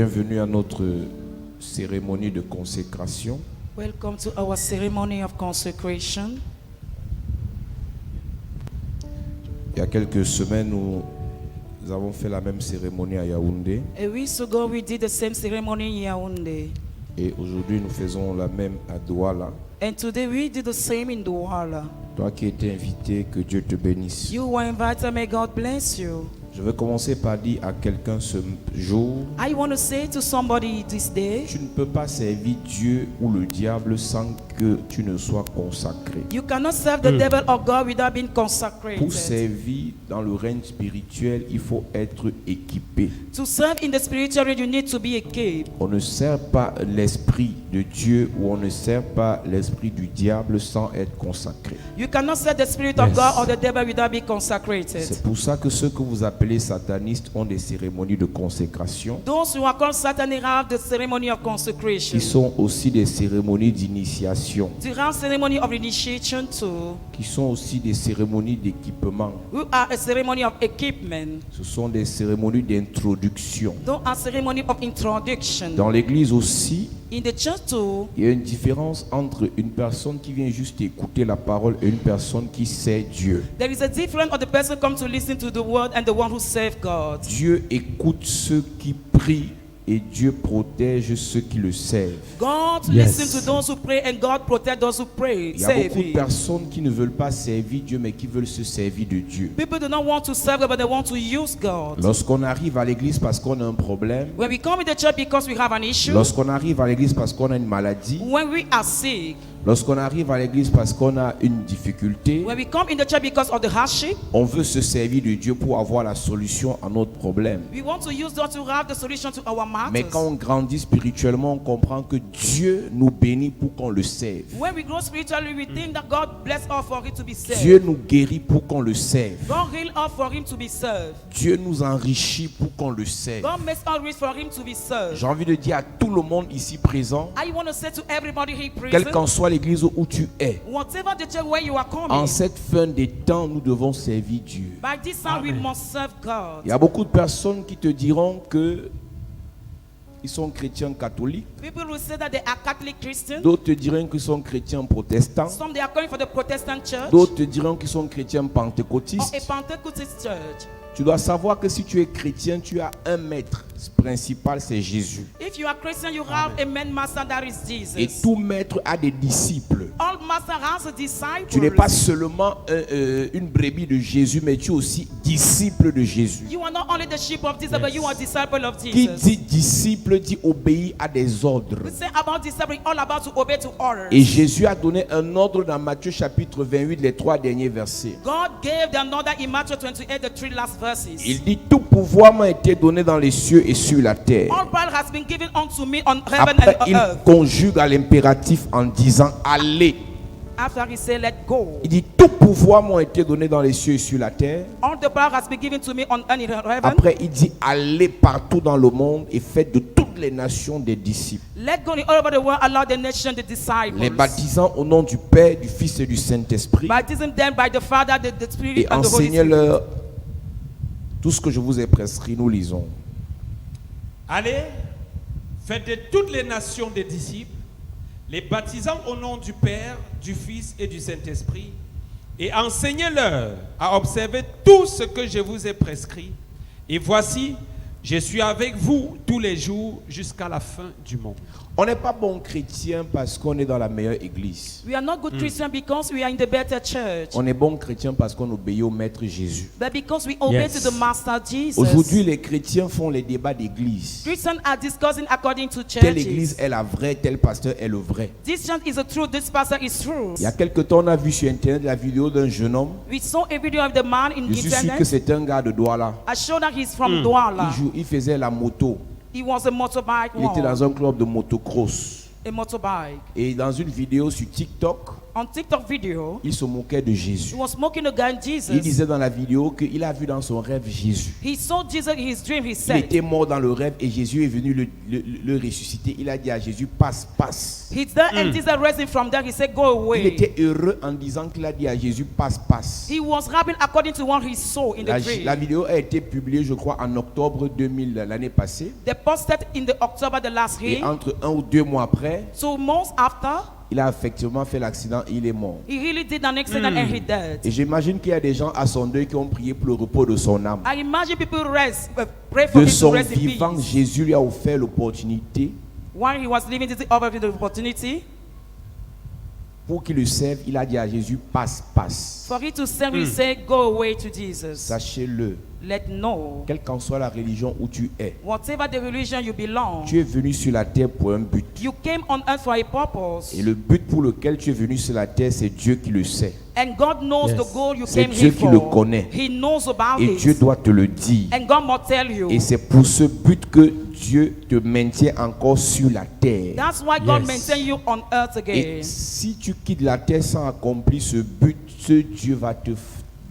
Bienvenue à notre cérémonie de consécration. Welcome to our ceremony of consecration. Il y a quelques semaines, nous avons fait la même cérémonie à Yaoundé. A week ago, we did the same ceremony in Yaoundé. Et aujourd'hui, nous faisons la même à Douala. And today, we did the same in Douala. Toi qui étais invité, que Dieu te bénisse. You were invited, may God bless you. Je vais commencer par dire à quelqu'un ce jour, I want to say to somebody this day, tu ne peux pas servir Dieu ou le diable sans que tu ne sois consacré. you cannot serve the devil or God without being Pour consecrated. servir dans le règne spirituel, il faut être équipé. To serve in the spiritual realm, you need to be equipped. On ne sert pas l'esprit de Dieu ou on ne sert pas l'esprit du diable sans être consacré. You cannot serve the spirit of God or the devil without being consecrated. C'est pour ça que ceux que vous appelez satanistes ont des cérémonies de consécration Those who are called Satan have the ceremony of consecration. qui sont aussi des cérémonies d'initiation, The round ceremony of initiation too, qui sont aussi des cérémonies d'équipement. who are a ceremony of equipment. Ce sont des cérémonies d'introduction. Those are ceremony of introduction. Dans l'église aussi, In the church too, il y a une différence entre une personne qui vient juste écouter la parole et une personne qui sait Dieu. there is a difference of the person come to listen to the word and the one who serve God. Dieu écoute ceux qui prient et Dieu protège ceux qui le servent. God Yes. listens to those who pray and God protect those who pray. Il y a Save beaucoup de Him. personnes qui ne veulent pas servir Dieu mais qui veulent se servir de Dieu. People do not want to serve God, but they want to use God. Lorsqu'on arrive à l'église parce qu'on a un problème, When we come in the church because we have an issue, lorsqu'on arrive à l'église parce qu'on a une maladie, when we are sick, lorsqu'on arrive à l'église parce qu'on a une difficulté, when we come in the church because of the hardship, on veut se servir de Dieu pour avoir la solution à notre problème. we want to use God to have the solution to our Mais matters. quand on grandit spirituellement, on comprend que Dieu nous bénit pour qu'on le serve. When we grow spiritually, we think that God bless us for Him to be served. Dieu nous guérit pour qu'on le serve. God heal us for Him to be served. Dieu nous enrichit pour qu'on le serve. God makes us rich for Him to be served. J'ai envie de dire à tout le monde ici présent, I want to say to everybody here quelle present, qu'en soit l'église où tu es, whatever the church where you are coming, en cette fin des temps, nous devons servir Dieu. by this time we Amen. must serve God. Il y a beaucoup de personnes qui te diront que ils sont chrétiens catholiques, People will say that they are Catholic Christians. d'autres te diront qu'ils sont chrétiens protestants, Some they are calling for the Protestant church d'autres te diront qu'ils sont chrétiens or pentecôtistes. a Pentecostal church. Tu dois savoir que si tu es chrétien, tu as un maître principal, c'est Jésus. If you are Christian, you have a man master that is Jesus. Et tout maître a des disciples. All master has a disciple. Tu n'es pas seulement une brebis de Jésus, mais tu es aussi disciple de Jésus. You are not only the sheep of Jesus, but you are disciple of Qui Jesus. dit disciple dit obéir à des ordres. We say about disciple, all about to obey to orders. Et Jésus a donné un ordre dans Matthieu chapitre 28, les 3 derniers versets. God gave the another in Matthew 28, the 3 last verses. Il dit, tout pouvoir m'a été donné dans les cieux et sur la terre. All power has been given unto me on heaven Après, and on il earth. conjugue à l'impératif en disant, allez. After he said, let go. Il dit, tout pouvoir m'a été donné dans les cieux et sur la terre. All the power has been given to me on earth and in heaven. Après, il dit, allez partout dans le monde et faites de toutes les nations des disciples. Let go in all over the world, allow the nation, the disciples. Les baptisant au nom du Père, du Fils et du Saint-Esprit. Baptism them by the Father, the Spirit, Et and the Holy Spirit. enseignez-leur tout ce que je vous ai prescrit. Nous lisons. Allez, faites de toutes les nations des disciples, les baptisant au nom du Père, du Fils et du Saint-Esprit, et enseignez-leur à observer tout ce que je vous ai prescrit. Et voici, je suis avec vous tous les jours jusqu'à la fin du monde. On n'est pas bon chrétien parce qu'on est dans la meilleure église. We are not good Christians because we are in the better church, On est bon chrétien parce qu'on obéit au Maître Jésus. but because we obey Yes. to the Master Jesus. Aujourd'hui, les chrétiens font les débats d'église. Christians are discussing according to Telle église churches. est la vraie, tel pasteur est le vrai. This church is a truth, this pastor is true. Il y a quelque temps, on a vu sur internet la vidéo d'un jeune homme. We saw a video of the man in Je suis sûr que internet. c'est un gars de Douala. I showed that he's from Douala. Il faisait la moto. He was a motorbike Il était one, dans un club de motocross. a motorbike. Et dans une vidéo sur TikTok, On TikTok video, il se moquait de Jésus. he was mocking the guy Il Jesus. disait dans la vidéo qu'il a vu dans son rêve Jésus. He saw Jesus in his dream, he Il said. était mort dans le rêve et Jésus est venu le ressusciter. Il a dit à Jésus, passe, passe. He's there and Jesus raised him from there. He said, go Il away. était heureux en disant qu'il a dit à Jésus, passe, passe. He was happy according to what he saw in the La dream. vidéo a été publiée, je crois, en octobre 2000, l'année passée. They posted in the October the last Et year. entre 1 ou 2 mois après, 2 months after, il a effectivement fait l'accident et il est mort. he really did an accident and he died. Et j'imagine qu'il y a des gens à son deuil qui ont prié pour le repos de son âme. I imagine people pray for De him to son rest in vivant, peace. Jésus lui a offert l'opportunité While he was living, this offered the opportunity pour qu'il le serve. Il a dit à Jésus, passe, passe. for he to send. He said, go away to Jesus. Sachez-le, Let know, quelle qu'en soit la religion où tu es, whatever the religion you belong, tu es venu sur la terre pour un but. you came on earth for a purpose. Et le but pour lequel tu es venu sur la terre, c'est Dieu qui le sait. And God knows Yes. the goal you C'est came Dieu here qui le for. connaît. He knows about Et Dieu it. doit te le dire. And God must tell you. Et c'est pour ce but que Dieu te maintient encore sur la terre. That's why God Yes. maintains you on earth Et again. si tu quittes la terre sans accomplir ce but, ce Dieu va te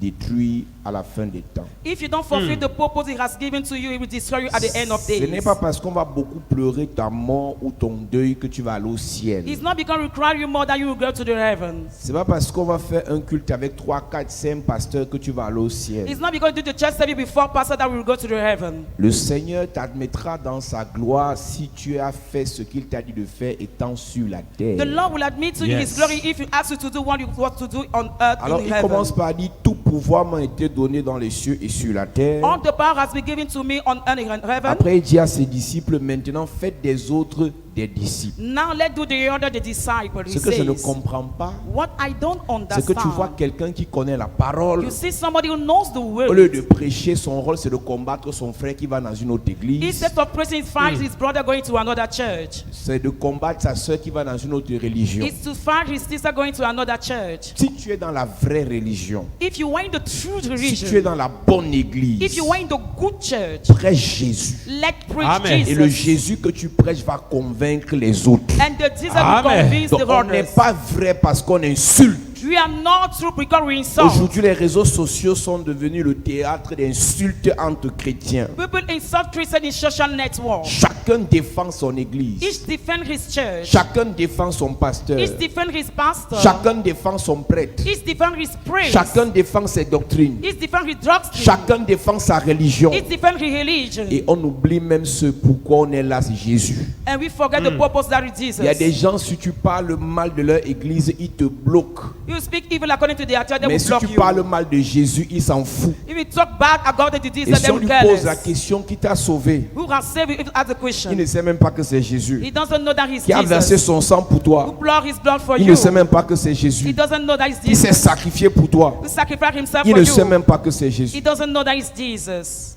détruire à la fin des temps. If you don't fulfill the purpose He has given to you, He will destroy you at the end of Ce n'est days. pas parce qu'on va beaucoup pleurer ta mort ou ton deuil que tu vas aller au ciel. It's not because we cry you more than you will go to the heaven. C'est pas parce qu'on va faire un culte avec 3, 4, 5 pasteurs que tu vas aller au ciel. It's not because you do the church service before pastor that we will go to the heaven. Le Seigneur t'admettra dans sa gloire si tu as fait ce qu'il t'a dit de faire étant sur la terre. The Lord will admit to you His Yes. glory if you ask you to do what you want to do on earth Alors in il heaven. commence par dire, tout pouvoir m'a été donné dans les cieux et sur la terre. All the power has been given to me on earth and heaven. Après il dit à ses disciples, maintenant faites des autres des disciples. Now let's do the order the disciple. He Ce que je ne says. comprends pas, What I don't c'est que tu vois understand. quelqu'un qui connaît la parole. You see somebody who knows the Au lieu word. de prêcher, son rôle c'est de combattre son frère qui va dans une autre église. Instead of praising his fight his brother going to another church. C'est de combattre sa soeur qui va dans une autre religion. It's to find his sister going to another church. Si tu es dans la vraie religion, If you are in the true si tu es religion, dans la bonne église, if you are in the good church, prêche Jésus. let preach Amen. Et le Jesus. Jésus que tu prêches va convaincre les autres. And the Jesus will Amen. convince Donc the on n'est others. pas vrai parce qu'on insulte. We are not true because we insult. Aujourd'hui, les réseaux sociaux sont devenus le théâtre d'insultes entre chrétiens. People insult Christians in social network. Chacun défend son église. Each defend his church. Chacun défend son pasteur. Each defend his pastor. Chacun défend son prêtre. Each defend his praise. Chacun défend ses doctrines. Each defend his doctrine. Chacun défend sa religion. Each defend his religion. Et on oublie même ce pourquoi on est là, c'est Jésus. And we forget the purpose that is Jesus. Il y a des gens, si tu parles mal de leur église, ils te bloquent. You speak evil according to their church, they Mais will si block tu you. parles mal de Jésus, ils s'en foutent. If you talk bad about the Et Jesus, si they on will lui care pose la less. question qui t'a sauvé, Who can save you if as a il question? ne sait même pas que c'est Jésus. He doesn't know that he's Qui a versé Jesus. son sang pour Who toi, poured his blood for il you. ne sait même pas que c'est He Jésus. doesn't know that he's Qui s'est Jesus. sacrifié pour toi, Who sacrificed himself il for ne sait you. même pas que c'est He Jésus. doesn't know that he's Jesus.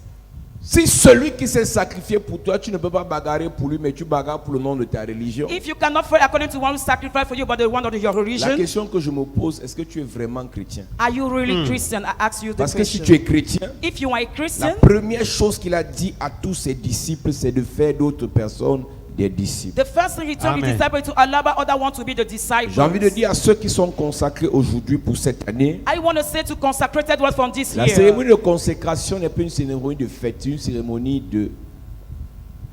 Si celui qui s'est sacrifié pour toi, tu ne peux pas bagarrer pour lui, mais tu bagarres pour le nom de ta religion. If you cannot fight according to one who sacrificed for you, but the one of your La religion, question que je me pose, est-ce que tu es vraiment chrétien? are you really Christian? I ask you the Parce que si question. tu es chrétien, If you are a la Christian, première chose qu'il a dit à tous ses disciples, c'est de faire d'autres personnes des disciples. the first thing he told his Amen. disciples to allow other one to be the disciples. J'ai envie de dire à ceux qui sont consacrés aujourd'hui pour cette année, I want to say to consecrated ones from this la year. cérémonie de consécration n'est pas une cérémonie de fête, c'est une cérémonie de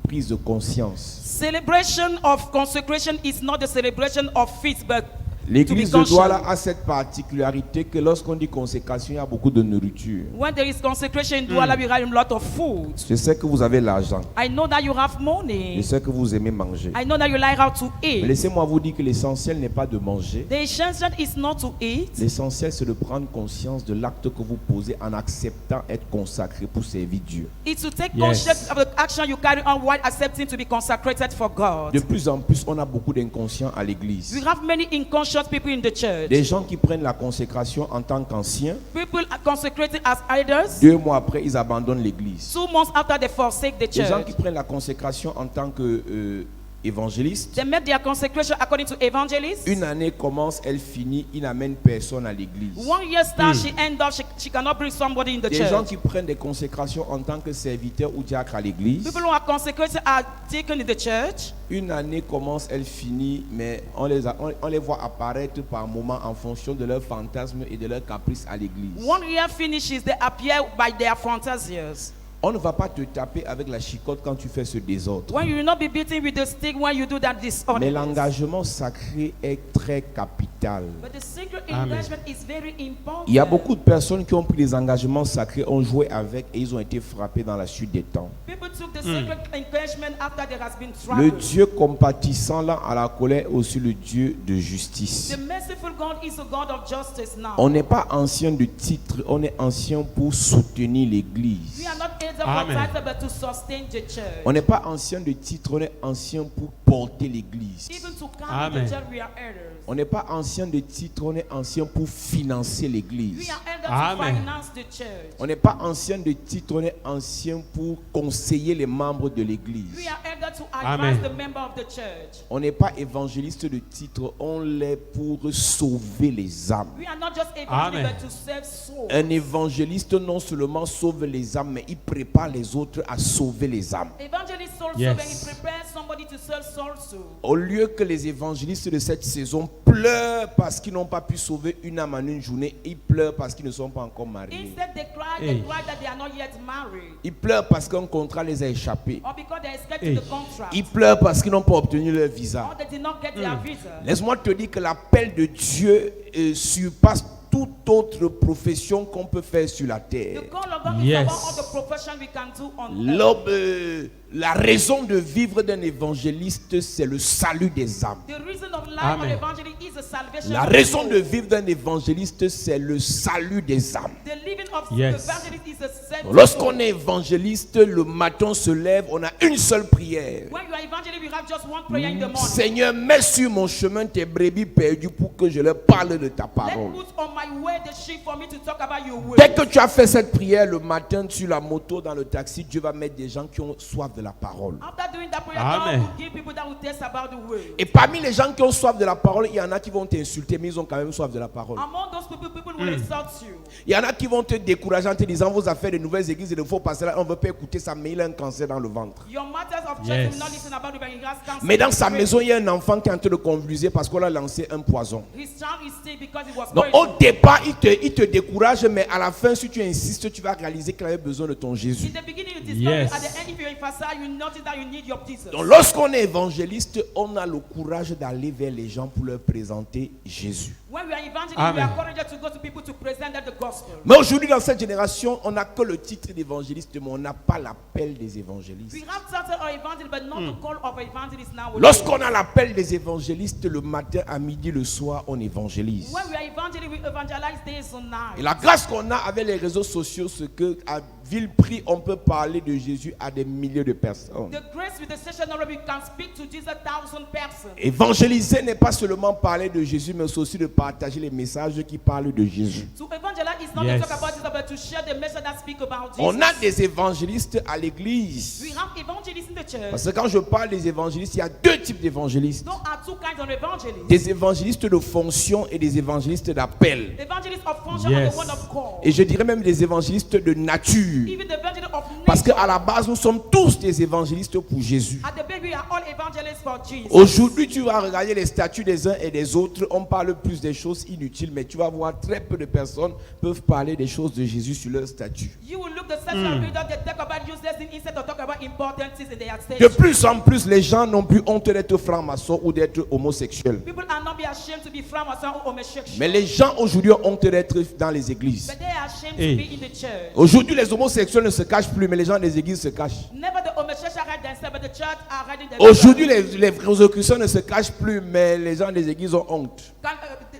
prise de conscience. Celebration of consecration is not the celebration of feast, but L'église to de be Douala conscious. a cette particularité que lorsqu'on dit consécration, il y a beaucoup de nourriture. When there is consecration in Douala, we have a lot of food. Je sais que vous avez l'argent. I know that you have Je money. sais que vous aimez manger. I know that you like how to Mais eat. laissez-moi vous dire que l'essentiel n'est pas de manger. The essential is not to eat. L'essentiel, c'est de prendre conscience de l'acte que vous posez en acceptant être consacré pour servir Dieu. It's to take Yes. conscious of the action you carry on while accepting to be consecrated for God. De plus en plus, on a beaucoup d'inconscients à We l'église. have many unconscious people in the church. Des gens qui prennent la consécration en tant qu'anciens, People are consecrated as idols. 2 mois après, ils abandonnent l'église. 2 months after they forsake the Des gens church. qui prennent la consécration en tant que évangélistes. They make their consecration according to evangelists. Une année commence, elle finit, il n'amène personne à l'église. 1 year starts, she ends up, she cannot bring somebody in the Des gens church. qui prennent des consécrations en tant que serviteurs ou diacres à l'église. People who are consecrated are taken in the church. Une année commence, elle finit, mais on les voit apparaître par moments en fonction de leurs fantasmes et de leurs caprices à l'église. 1 year finishes, they appear by their fantasies. On ne va pas te taper avec la chicotte quand tu fais ce désordre. When you will not be beaten with the stick when you do that disorder. Mais l'engagement sacré est très capital. But the secret Amen. engagement is very important. Il y a beaucoup de personnes qui ont pris des engagements sacrés, ont joué avec et ils ont été frappés dans la suite des temps. People took the secret engagement after there has been Le trouble. Dieu compatissant là à la colère est aussi le Dieu de justice. The merciful God is a God of justice now. On n'est pas ancien de titre, on est ancien pour soutenir l'église. We are not either for Amen. title but to sustain the church. On n'est pas ancien de titre, on est ancien pour porter l'église. Even to carry Amen. the church, we are elders. On n'est pas ancien de titre, on est ancien pour financer l'église. We are elders Amen. to finance the church. On n'est pas ancien de titre, on est ancien pour conseiller les membres de l'église. We are elders to Amen. advise the member of the church. On n'est pas évangéliste de titre, on l'est pour sauver les âmes. We are not just Amen. evangelists but to save souls. Un évangéliste non seulement sauve les âmes, mais il prépare les autres à sauver les âmes. Evangelist soul Yes. saving, he prepares somebody to save souls to. Au lieu que les évangélistes de cette saison pleurent parce qu'ils n'ont pas pu sauver une âme en une journée, ils pleurent parce qu'ils ne sont pas encore mariés. Instead, they Hey. cry that they are not yet married. Ils pleurent parce qu'un contrat les a échappés. Or because they escaped Hey. the contract. Ils pleurent parce qu'ils n'ont pas obtenu leur visa. Or they did not get their visa. Laisse-moi te dire que l'appel de Dieu surpasse toute autre profession qu'on peut faire sur la terre. The call of God Yes. is about all the profession we can do on earth. La raison de vivre d'un évangéliste, c'est le salut des âmes. The reason of life Amen. of evangelist is the salvation La of raison souls. de vivre d'un évangéliste, c'est le salut des âmes. The living of Yes. the evangelist is the saving Lorsqu'on soul. est évangéliste, le matin on se lève, on a une seule prière. When you are evangelist, we have just one prayer in the morning. Seigneur, mets sur mon chemin tes brebis perdues pour que je leur parle de ta Let parole. put on my way the sheep for me to talk about your way. Dès que tu as fait cette prière le matin sur la moto, dans le taxi, Dieu va mettre des gens qui ont soif de la parole. After doing that prayer, Amen. God will give people that will taste about the way. Et parmi les gens qui ont soif de la parole, il y en a qui vont t'insulter, mais ils ont quand même soif de la parole. Among those people, people will insult you. Il y en a qui vont te décourager en te disant vos affaires de nouvelles églises et de faux pasteurs, on ne veut pas écouter ça, mais il a un cancer dans le ventre. Your matters of church Yes. will not listen about it, but he has cancer. Mais dans sa maison, il y a un enfant qui est en train de convulser parce qu'on a lancé un poison. His child is sick because he was Donc poisoned. au départ, il te décourage, mais à la fin, si tu insistes, tu vas réaliser qu'il avait besoin de ton Jésus. In the beginning, you discover Yes. at the end, if you emphasize, you notice that you need your Jesus. Donc lorsqu'on est évangéliste, on a le courage d'aller vers les gens pour leur présenter Jésus. When we are evangelists, Amen. we are encouraged to go to people to present them the gospel. Mais aujourd'hui, dans cette génération, on n'a que le titre d'évangéliste, mais on n'a pas l'appel des évangélistes. We have title of evangelist, but not the call of evangelist now. Lorsqu'on a l'appel des évangélistes, le matin, à midi, le soir, on évangélise. When we are evangelists, we evangelize days and nights. Et la grâce qu'on a avec les réseaux sociaux, c'est qu'à vil prix, on peut parler de Jésus à des milliers de personnes. The grace with the session already, we can speak to Jesus 1,000 persons. Évangéliser n'est pas seulement parler de Jésus, mais c'est aussi de partager les messages qui parlent de Jésus. To evangelize is not Yes. to talk about Jesus, but to share the message that speak about Jesus. On a des évangélistes à l'église. We have evangelists in the church. Parce que quand je parle des évangélistes, il y a deux types d'évangélistes. There are two kinds of evangelists. Des évangélistes de fonction et des évangélistes d'appel. Evangelists of function Yes. and the one of call. Et je dirais même des évangélistes de nature. Even the evangelists of Parce nature. qu'à la base, nous sommes tous des évangélistes pour Jésus. At the baby, we are all evangelists for Jesus. Aujourd'hui, tu vas regarder les statuts des uns et des autres. On parle plus des choses inutiles, mais tu vas voir très peu de personnes peuvent parler des choses de Jésus sur leur statut. You will look the section reader, they talk about useless things instead of talk about important things in their stage. De plus en plus, les gens n'ont plus honte d'être francs-maçons ou d'être homosexuels. People are not be ashamed to be Freemason or homosexual. Mais les gens aujourd'hui ont honte d'être dans les églises. But they are ashamed Hey. to be in the church. Aujourd'hui, les homosexuels ne se cachent plus, mais les gens des églises se cachent. Never the homosexual hide themselves, but the church are hiding themselves. Aujourd'hui, les prosécutions ne se cachent plus, mais les gens des églises ont honte.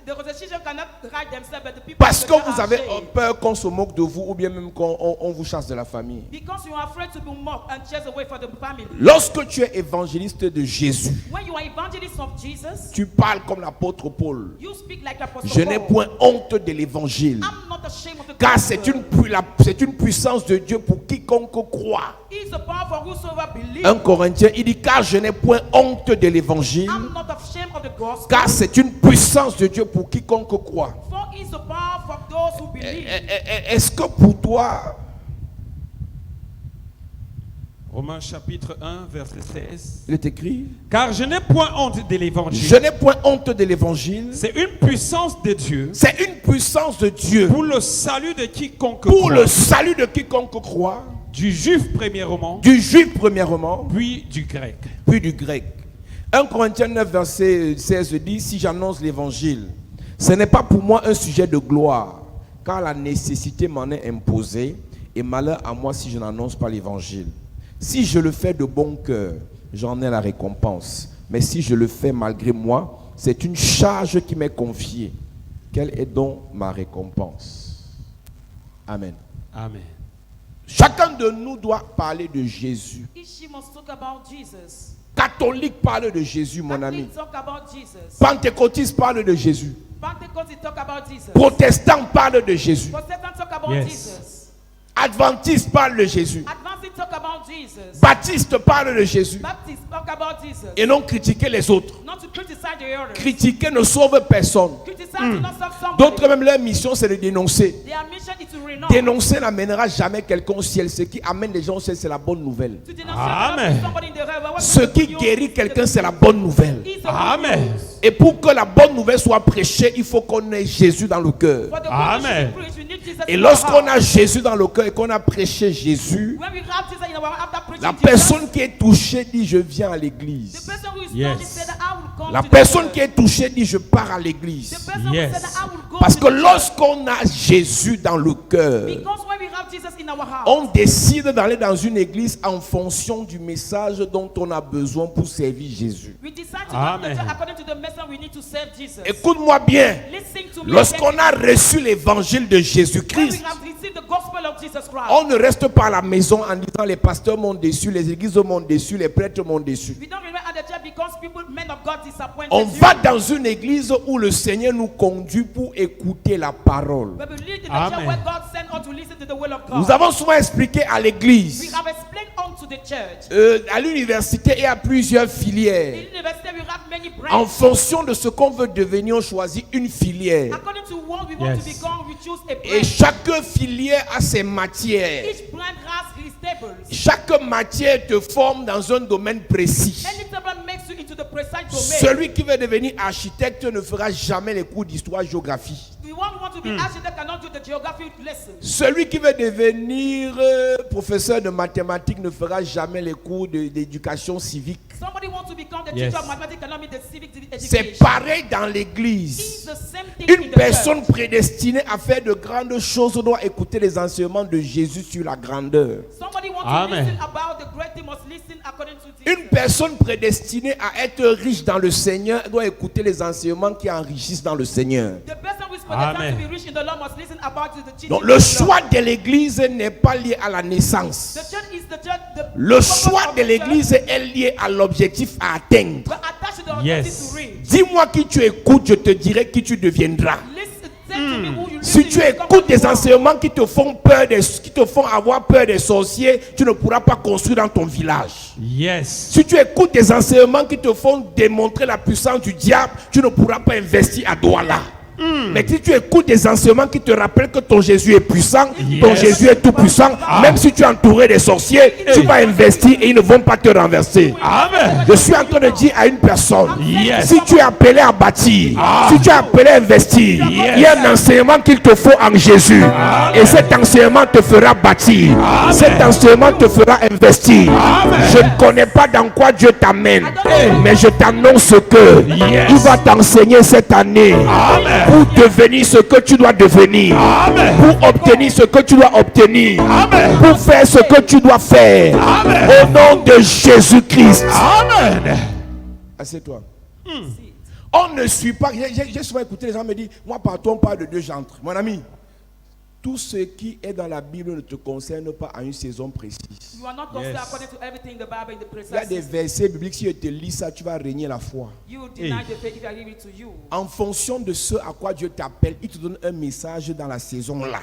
The Constitution cannot hide themselves, but the people Parce in que the church vous are avez ashamed. peur qu'on se moque de vous ou bien même qu'on vous chasse de la famille. Because you are afraid to be mocked and chased away from the family. Lorsque tu es évangéliste de Jésus, When you are evangelist of Jesus, tu parles comme l'apôtre Paul. you speak like Apostle Je n'ai Paul. point honte de l'évangile. I'm not ashamed of the Car c'est une puissance de Dieu pour quiconque croit. It's a power for whosoever believes. 1 Corinthiens, il dit car je n'ai point honte de l'évangile, I'm not ashamed of the gospel. car c'est une puissance de Dieu pour quiconque croit. For it's a power for those who believe. Est-ce que pour toi, Romains chapitre 1, verset 16. il est écrit, Car je n'ai point honte de l'évangile. je n'ai point honte de l'évangile, C'est une puissance de Dieu c'est une puissance de Dieu pour le salut de quiconque pour croit. le salut de quiconque croit, Du juif premièrement, du juif premièrement, puis du grec. puis du grec. 1 Corinthiens 9, verset 16 dit, si j'annonce l'évangile, ce n'est pas pour moi un sujet de gloire, car la nécessité m'en est imposée, et malheur à moi si je n'annonce pas l'évangile. Si je le fais de bon cœur, j'en ai la récompense. Mais si je le fais malgré moi, c'est une charge qui m'est confiée. Quelle est donc ma récompense? Amen. Amen. Chacun de nous doit parler de Jésus. Each must talk about Jesus. Catholique parle de Jésus, mon ami. Catholics talk about Jesus. Pentecôtiste parle de Jésus. Pentecostals talk about Jesus. Protestant parle de Jésus. Protestants talk about Yes. Jesus. Adventiste parle de Jésus. Advanced talk about Jesus. Baptiste parle de Jésus. Baptists talk about Jesus. Et non critiquer les autres. Not to criticize the others. Critiquer ne sauve personne. Criticize to not serve somebody. D'autres même leur mission c'est de dénoncer. Their mission is to renounce. Dénoncer n'amènera jamais quelqu'un au ciel. Ce qui amène les gens au ciel, c'est la bonne nouvelle. To denounce Amen. somebody in the heaven. What Ce you qui do guérit is quelqu'un, c'est la bonne nouvelle. is the good Amen. news. Et pour que la bonne nouvelle soit prêchée, il faut qu'on ait Jésus dans le cœur. For the good Amen. news to be preached, we need Jesus Et in our lorsqu'on heart. a Jésus dans le cœur et qu'on a prêché Jésus, When we have Jesus in our heart after preaching la Jesus, personne qui est touchée dit je viens à the l'église. person who is Yes. touched said that I will come La to the personne church. qui est touchée dit je pars à The l'église. person Yes. who said that I will go Parce to que the church. lorsqu'on a Jésus dans le cœur, Because when we have Jesus in our heart, on décide d'aller dans une église en fonction du message dont on a besoin pour servir Jésus. we decide to go to the Amen. church according to the message we need to serve Jesus. Écoute-moi bien. Listen to me. Lorsqu'on a reçu l'évangile de When we Jésus-Christ, have received the gospel of Jesus Christ, on ne reste pas à la maison en disant les pasteurs m'ont déçu, les églises m'ont déçu, les prêtres m'ont déçu. we don't remain at the church because people, men of God, disappointed On you. va dans une église où le Seigneur nous conduit pour écouter la parole. But we live in the Amen. church where God sent us to listen to the will of God. Nous avons souvent expliqué à We l'église, have explained unto the church. à l'université, il y a plusieurs filières. In university, we have many En branches. fonction de ce qu'on veut devenir, on choisit une filière. According to what we want Yes. to become, we choose a Et branch. chaque filière a ses matières. Each branch has his tables. Chaque matière te forme dans un domaine précis. Any table makes you into the precise domain. Celui qui veut devenir architecte ne fera jamais les cours d'histoire-géographie. The one who wants to be architect cannot do the geography lesson. Celui qui veut devenir professeur de mathématiques ne fera jamais les cours d'éducation civique. Somebody wants to become the Yes. teacher of mathematics cannot be the civic C'est education. pareil dans It's l'église. the same thing Une in the personne church. prédestinée à faire de grandes choses doit écouter les enseignements de Jésus sur la grandeur. Somebody wants Amen. to listen about the great thing must listen according to Jesus. Une personne prédestinée à être riche dans le Seigneur doit écouter les enseignements qui enrichissent dans le Seigneur. The person who is Amen. predestined to be rich in the Lord must listen about the teaching Donc of le God. choix de l'église n'est pas lié à la naissance. The church is the church. The Le purpose choix of de the l'église church, est lié à l'objectif à atteindre. but attached to the Yes. objective to reach. Dis-moi qui tu écoutes, je te dirai qui tu deviendras. Listen, tell to me who you Si listen tu to, you become écoutes what you des want. enseignements qui te font peur, qui te font avoir peur des sorciers, tu ne pourras pas construire dans ton village. Yes. Si tu écoutes des enseignements qui te font démontrer la puissance du diable, tu ne pourras pas investir à Douala. Mais si tu écoutes des enseignements qui te rappellent que ton Jésus est puissant, ton Yes. Jésus est tout puissant, même si tu es entouré des sorciers, tu vas investir et ils ne vont pas te renverser. Amen. Je suis en train de dire à une personne, Yes. si tu es appelé à bâtir, si tu es appelé à investir, il y a un enseignement qu'il te faut en Jésus. Et cet enseignement te fera bâtir. Cet enseignement te fera investir. Je ne connais pas dans quoi Dieu t'amène, mais je t'annonce que Yes. il va t'enseigner cette année pour devenir ce que tu dois devenir, pour obtenir ce que tu dois obtenir, pour faire ce que tu dois faire. Au nom de Jésus-Christ. Amen. Assieds-toi. On ne suit pas. J'ai souvent écouté les gens me dire, moi partout on parle de deux genres. Mon ami, tout ce qui est dans la Bible ne te concerne pas à une saison précise. You are not considered Yes. according to everything in the Bible in the Il y a precise des season. versets bibliques, si je te lis ça, tu vas régner la foi. You will deny the faith if I give it to you. En fonction de ce à quoi Dieu t'appelle, il te donne un message dans la saison là.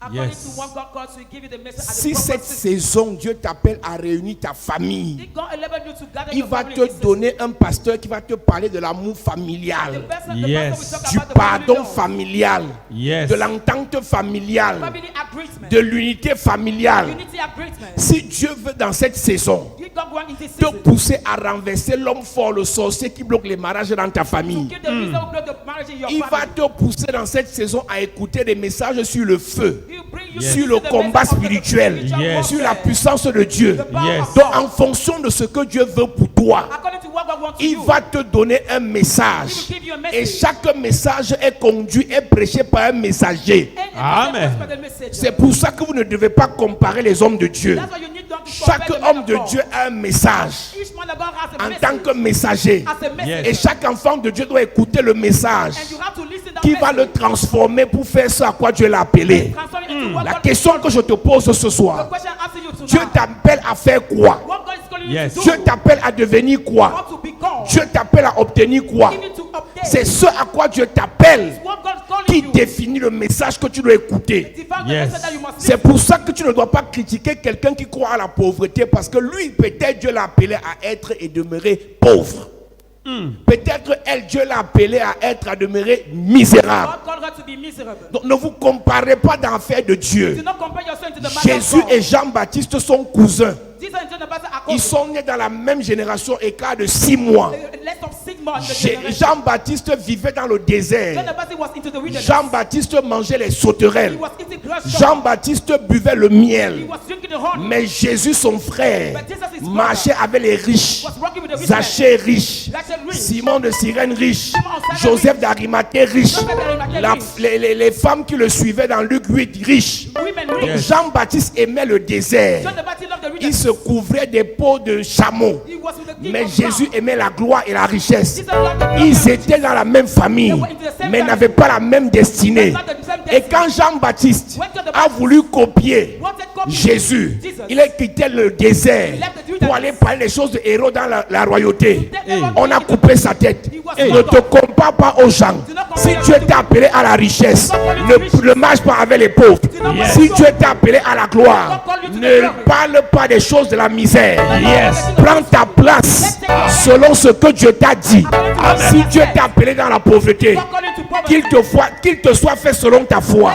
According Yes. to what God calls you, give you the message at the Si proper cette season. saison, Dieu t'appelle à réunir ta famille, If God enabled you to gather il your va family te in this season, donner un pasteur qui va te parler de l'amour the familial, pastor Yes. will talk du about the family pardon law, familial, Yes. de l'entente familiale, family agreement, de l'unité familiale. unity agreement. Si Dieu veut dans cette saison If God want in this te season, pousser à renverser l'homme fort, le sorcier qui bloque les mariages dans ta famille, give the reason who block the marriage in your il va family. te pousser dans cette saison à écouter des messages sur le feu, He'll bring you Yes. to sur le the combat message of the spirituel, spiritual Yes. sur la warfare, puissance de Dieu. the power Yes. of Donc God. en fonction de ce que Dieu veut pour toi, According to what God wants to il you, va te donner un message. He will give you a Et message. chaque message est conduit et prêché par un messager. And Amen. it's the message. C'est pour ça que vous ne devez pas comparer les hommes de Dieu. That's why you need not to Chaque compare the men homme of de God. Dieu a un message Each man of God has a en message. tant que messager. As a message. Yes. Et chaque enfant de Dieu doit écouter le message And you have to listen to that qui va le message. transformer pour faire ce à quoi Dieu l'a appelé. Transform it into what La God- question que je te pose ce the soir, question I'm asking you Dieu tonight. t'appelle à faire quoi? What God is calling Yes. you to Dieu do. t'appelle à devenir quoi? What to become. Dieu t'appelle à obtenir quoi? Even to obtain. C'est ce à quoi Dieu t'appelle What God is calling qui you. définit le message que tu dois écouter. Define the Yes. message that you must C'est listen. pour ça que tu ne dois pas critiquer quelqu'un qui croit à la pauvreté, parce que lui, peut-être Dieu l'a appelé à être et demeurer pauvre. Peut-être elle, Dieu l'a appelé à être, à demeurer misérable. God called her to be miserable. Donc ne vous comparez pas dans l'affaire de Do Dieu. not compare yourself to the man of Jésus God. et Jean-Baptiste sont cousins. Jesus and John the Baptist are Ils cousins. sont nés dans la même génération, écart de 6 mois. Less of 6 months. in the generation. Jean-Baptiste vivait dans le John désert. the Baptist was into the wilderness. Jean-Baptiste mangeait les He sauterelles. was eating grass. Jean-Baptiste buvait le He miel. was drinking the honey. Mais Jésus, son frère, But Jesus, his brother, marchait avec les riches. was working with the rich Zachée riche. man. Zachary rich. Simon de Cyrène riche. Simon of Cyrène Joseph d'Arimathée riche. Joseph d'Arimathée La- riche. les femmes qui le suivaient dans Luc 8 riches. Women Donc rich. Yes. Jean-Baptiste aimait le désert. John the Baptist loved the Il wilderness. se couvrait des peaux de chameau. He was with the king Mais of Jésus God. aimait la gloire et la richesse. Jesus loved the Ils étaient dans la même famille, mais n'avaient pas la même destinée. Et quand Jean-Baptiste a voulu copier Jésus, il a quitté le désert pour aller parler des choses de héros dans la royauté. On a coupé sa tête. Ne te compare pas aux gens. Si Dieu t'a appelé à la richesse, ne marche pas avec les pauvres. Si Dieu t'a appelé à la gloire, ne parle pas des choses de la misère. Yes. Prends ta place selon ce que Dieu t'a dit. Si Dieu t'a appelé dans la pauvreté, qu'il te soit fait selon ta foi.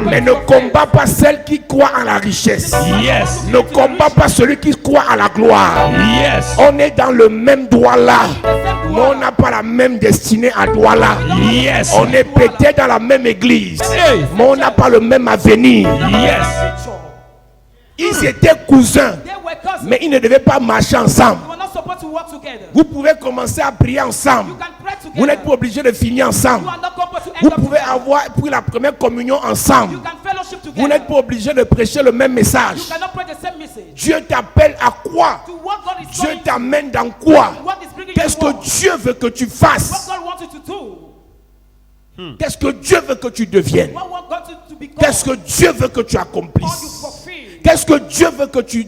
Mais ne combat pas celle qui croit en la richesse. Yes. Ne combat pas celui qui croit à la gloire. Yes. On est dans le même droit là, mais on n'a pas la même destinée à droit là. Yes. On est peut-être dans la même église, Hey. mais on n'a pas le même avenir. Yes. Ils étaient cousins, They were cousins. mais ils ne devaient pas marcher ensemble. You were not supposed to work together. Vous pouvez commencer à prier ensemble. You can pray Vous n'êtes together. pas obligé de finir ensemble. You are not supposed to end Vous up pouvez together. avoir pris la première communion ensemble. You can fellowship Vous together. n'êtes pas obligé de prêcher le même message. You cannot pray the same message. Dieu t'appelle à quoi? To what God is Dieu calling you. t'amène dans quoi? What is bringing Qu'est-ce you que more? Dieu veut que tu What fasses? God wants you to do. Qu'est-ce que Dieu veut que tu deviennes? What want God to become. Qu'est-ce que Dieu veut que tu All you accomplisses? fulfill. Qu'est-ce que Dieu veut que tu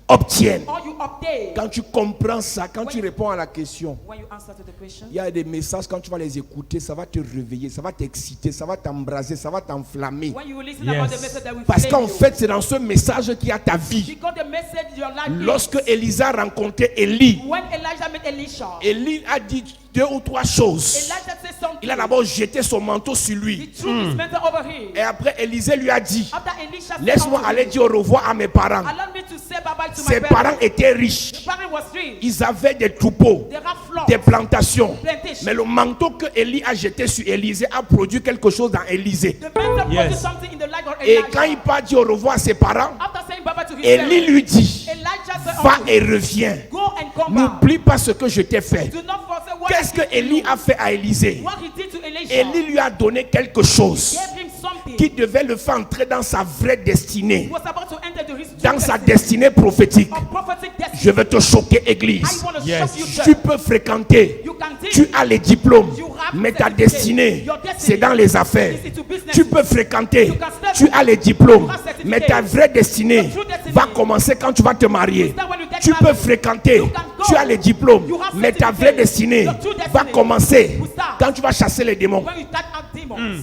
obtiennes? All you obtain. Quand tu comprends ça, quand tu réponds à la question, When you answer to the question. il y a des messages, quand tu vas les écouter, ça va te réveiller, ça va t'exciter, ça va t'embraser, ça va t'enflammer. When you listen Yes. about the message that will Parce flame qu'en you. fait, c'est dans ce message qu'il y a ta vie. Because the message your life Lorsque is. Élisa rencontrait Élie, When Elijah met Elisha. Élie a dit 2 ou 3 choses. Elijah said something. Il a d'abord jeté son manteau sur He lui. threw his mantle over him. Et après, Élisée lui a dit, After Elisha said laisse-moi unto aller him, dire au revoir à mes parents. allow me to say bye bye to Ses my parents parents. étaient riches. The parent was rich. Ils avaient des troupeaux, They have flocks. des plantations. Plantation. Mais le manteau que Élie a jeté sur Élisée a produit quelque chose dans Élisée. The mantle Yes. produced something in the life of Et Elijah. quand il part dire au revoir à ses parents, After saying bye bye to his Élie parents, lui dit, Elijah said va unto et him, reviens. go and come back. N'oublie pas ce que je t'ai fait. Do not forsake what Qu'est-ce he que did to Élie you. a fait à Élisée? What he did to Elisha. Élie lui a donné quelque chose Gave him something. qui devait le faire entrer dans sa vraie destinée, He was about to enter to his dans sa destiny. destinée prophétique. Of prophetic destiny. Je vais te choquer, I église. want to Yes. shock you Tu there. peux fréquenter, You can teach. tu as les diplômes, You have mais ta certificate. destinée, Your destiny c'est dans les affaires. is into business. Tu peux fréquenter, You can study. tu as les diplômes, You have certificate. mais ta vraie destinée Your true destiny va commencer quand tu vas te marier. start when you get Tu peux married. fréquenter, You can go. tu as les diplômes, You have mais ta certificate. vraie destinée Your true destiny va commencer will start. quand tu vas chasser les démons. When you start out demons.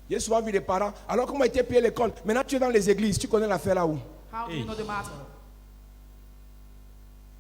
J'ai souvent vu des parents, alors comment était payé l'école? Maintenant tu es dans les églises, tu connais l'affaire là où? How do you know the matter?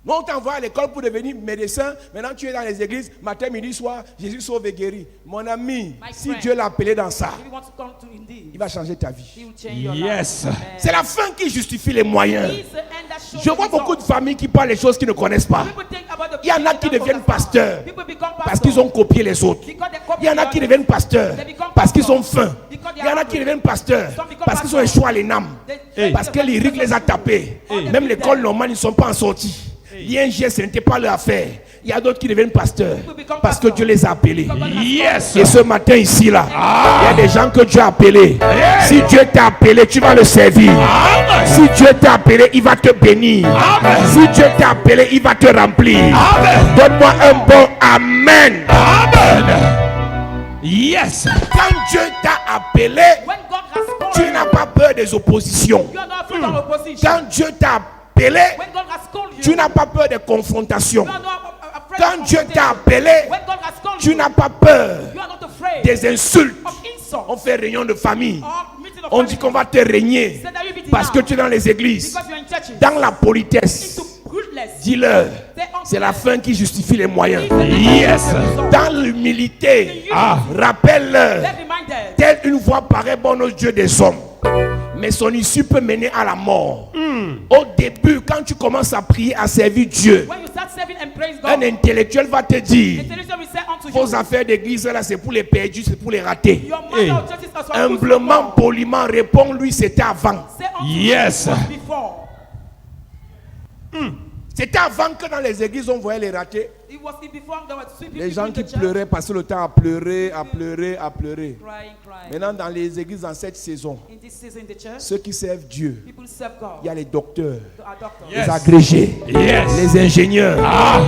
Nous on t'envoie à l'école pour devenir médecin, maintenant tu es dans les églises, matin, midi, soir, Jésus sauve et guérit. Mon ami, My si friend. Dieu l'a appelé dans ça, If you want to come to indeed, il va changer ta He vie. will change your Yes. life. C'est la fin qui justifie les moyens. He's the end that shows Je the vois beaucoup de result. familles qui parlent des choses qu'ils ne connaissent pas. People think about the Il y en a qui people that deviennent understand. pasteurs People become parce pastors qu'ils ont copié les autres. because they copy Il y en a the qui others. deviennent pasteurs They become parce qu'ils sont pastors fins. because they Il y en are a qui hungry. deviennent pasteurs Some become parce qu'ils ont pastors. échoué à l'ENAM. They- Parce que l'IRIC les a tapés. Même l'école normale, ils ne sont pas en sortie. L'ING, ce n'était pas leur affaire. Il y a d'autres qui deviennent pasteurs parce que Dieu les a appelés. Yes. Et ce matin ici là, il y a des gens que Dieu a appelés. Si Dieu t'a appelé, tu vas le servir. Si Dieu t'a appelé, il va te bénir. Si Dieu t'a appelé, il va te remplir. Donne-moi un bon amen. Yes. Quand Dieu t'a appelé, When God has called tu you, n'as pas peur des oppositions. you are not afraid of opposition. Quand Dieu t'a appelé, When God has called you, tu n'as pas peur des confrontations. you are not afraid Quand of Dieu t'a confrontation. appelé, When God has called tu you, n'as pas peur you are not afraid des insultes. of insults On fait réunion de famille. or meeting of On dit qu'on va te régner Say that you be parce que denounced tu es dans les églises. because you are in churches. Dans la politesse, Into goodness. dis-leur, Say unto c'est la them, fin qui justifie les moyens. "It's the end Yes. of the result." Dans l'humilité, rappelle-leur, Let reminded. telle une voix paraît bonne aux yeux des hommes, mais son issue peut mener à la mort. Au début, quand tu commences à prier, à servir Dieu, When you start serving and praise un God, intellectuel va te dire, intelligence will say unto vos you, affaires d'église là, c'est pour les perdus, c'est pour les ratés. your matter of justice is for Humblement, God. poliment, réponds-lui, c'était avant. Say unto Yes. you, it was before. C'était avant que dans les églises, on voyait les ratés. It was before there were sweeping Les people gens in qui the church. pleuraient, passaient le temps à pleurer, à pleurer, à pleurer. Crying. Maintenant, dans les églises, dans cette saison, In this season in the church, ceux qui servent Dieu, people serve God. il y a les docteurs, Our doctors. Yes. les agrégés, Yes. les ingénieurs,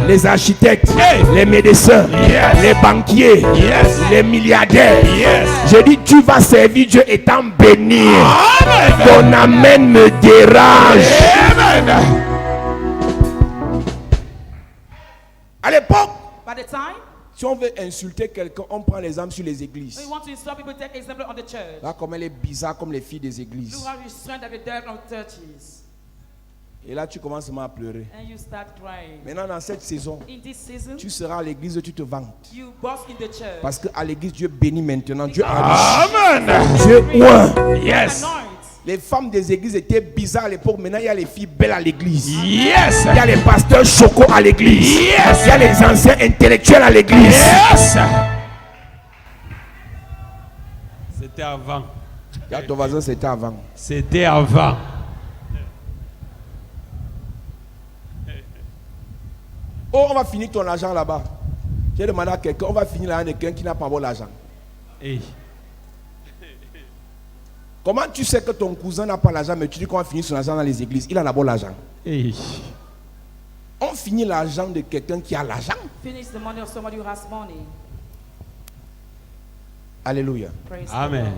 les architectes, Hey. les médecins, Yes. les banquiers, Yes. les milliardaires. Yes. Je dis, tu vas servir Dieu étant béni. Amen. Ton amen me dérange. Amen. À l'époque, By the time si on veut insulter quelqu'un, on prend l'exemple sur les églises. we want to insult people, take example on the church. Là, comme elle est bizarre, comme les filles des Look églises. how you stand at the dead of churches. Et là, tu commences à pleurer. And you start crying. Maintenant, dans cette saison, In this season, tu seras à l'église et tu te vantes. you boast in the church. Parce qu'à l'église, Dieu bénit maintenant. Dieu enrichit. Amen. Dieu oint. Yes. Anoint. Les femmes des églises étaient bizarres à l'époque. Maintenant, il y a les filles belles à l'église. Yes. Il y a les pasteurs chocos à l'église. Yes. Il y a les anciens intellectuels à l'église. Yes. C'était avant. Il y a ton voisin, c'était avant. C'était avant. Oh, on va finir ton argent là-bas. J'ai demandé à quelqu'un, on va finir l'argent de quelqu'un qui n'a pas bon l'argent. Hey. Comment tu sais que ton cousin n'a pas l'argent, mais tu dis qu'on va finir son argent dans les églises? Il a d'abord l'argent. Hey. On finit l'argent de quelqu'un qui a l'argent. Finish the money of somebody who has money. Alléluia. Praise Amen. the Lord.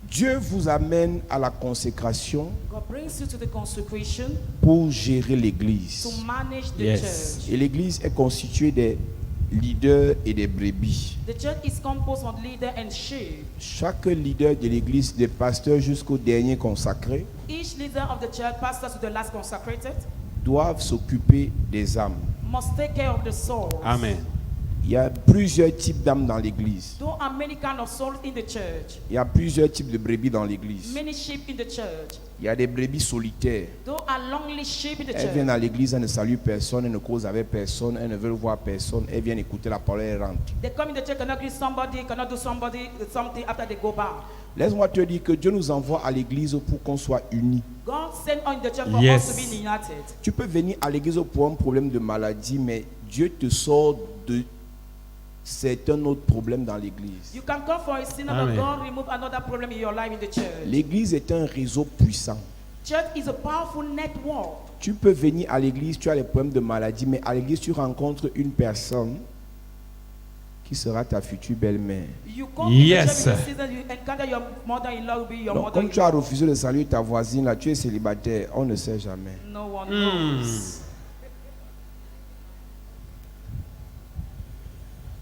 Dieu vous amène à la consécration God brings you to the consecration pour gérer l'église. to manage the Yes. church. Et l'église est constituée des leaders et des brebis. The church is composed of leader and sheep. Chaque leader de l'église, des pasteurs jusqu'au dernier consacré, Each leader of the church, pastors to the last consecrated, doivent s'occuper des âmes. must take care of the souls. Amen. Il y a plusieurs types d'âmes dans l'église. There are many kind of souls in the church. Il y a plusieurs types de brebis dans l'église. Many sheep in the church. Il y a des brebis solitaires. There are lonely sheep in the Elles viennent church. à l'église, elles ne saluent personne, elles ne causent avec personne, elles ne veulent voir personne. Elles viennent écouter la parole et rentrent. They come in the church, cannot greet somebody, cannot do somebody something after they go back. Laisse-moi te dire que Dieu nous envoie à l'église pour qu'on soit unis. God sent on the church for Yes. us to be united. Tu peux venir à l'église pour un problème de maladie, mais Dieu te sort de certains autres problèmes dans l'église. You can come for a sinner, Amen. but God remove another problem in your life in the church. L'église est un réseau puissant. Church is a powerful network. Tu peux venir à l'église, tu as les problèmes de maladie, mais à l'église, tu rencontres une personne qui sera ta future belle-mère. You come Yes. to the church in the season, you encounter your mother-in-law will be your Donc, comme tu as mother-in-law. refusé de saluer ta voisine, là, tu es célibataire, on ne sait jamais. No one knows.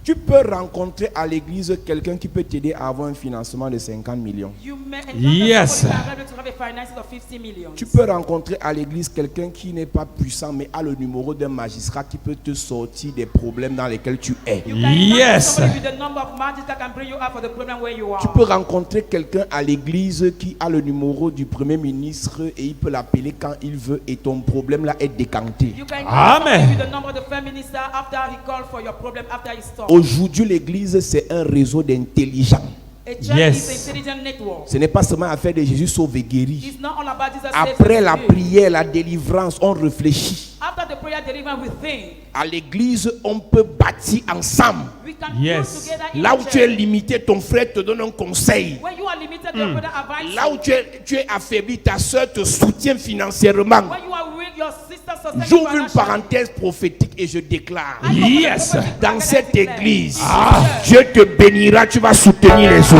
Tu peux rencontrer à l'église quelqu'un qui peut t'aider à avoir un financement de 50 millions. You may Yes. somebody that are able to have a finances of 50 million. Tu peux rencontrer à l'église quelqu'un qui n'est pas puissant mais a le numéro d'un magistrat qui peut te sortir des problèmes dans lesquels tu es. You can Yes. somebody with the number of magistrates that can bring you out for the problem where you are. Tu peux rencontrer quelqu'un à l'église qui a le numéro du premier ministre et il peut l'appeler quand il veut et ton problème là est décanté. You can Amen. somebody with the number of the prime minister after he called for your problem after he stopped. Aujourd'hui, l'église, c'est un réseau d'intelligents. A church Yes. is an intelligent network. Ce n'est pas seulement affaire de Jésus sauve et guérit. It's not all about Jesus Après saves la and heals. prière, la délivrance, on réfléchit. After the prayer deliverance, we think. À l'église, on peut bâtir ensemble. We can Yes. do together in Là où the tu es church. limité, ton frère te donne un conseil. When you are limited, your brother advises Là où you. tu es affaibli, ta soeur te soutient financièrement. When you are weak, your sister sustains you J'ouvre une financially. parenthèse prophétique et je déclare. Yes. Dans cette église, Ah. Dieu te bénira, tu vas soutenir les autres.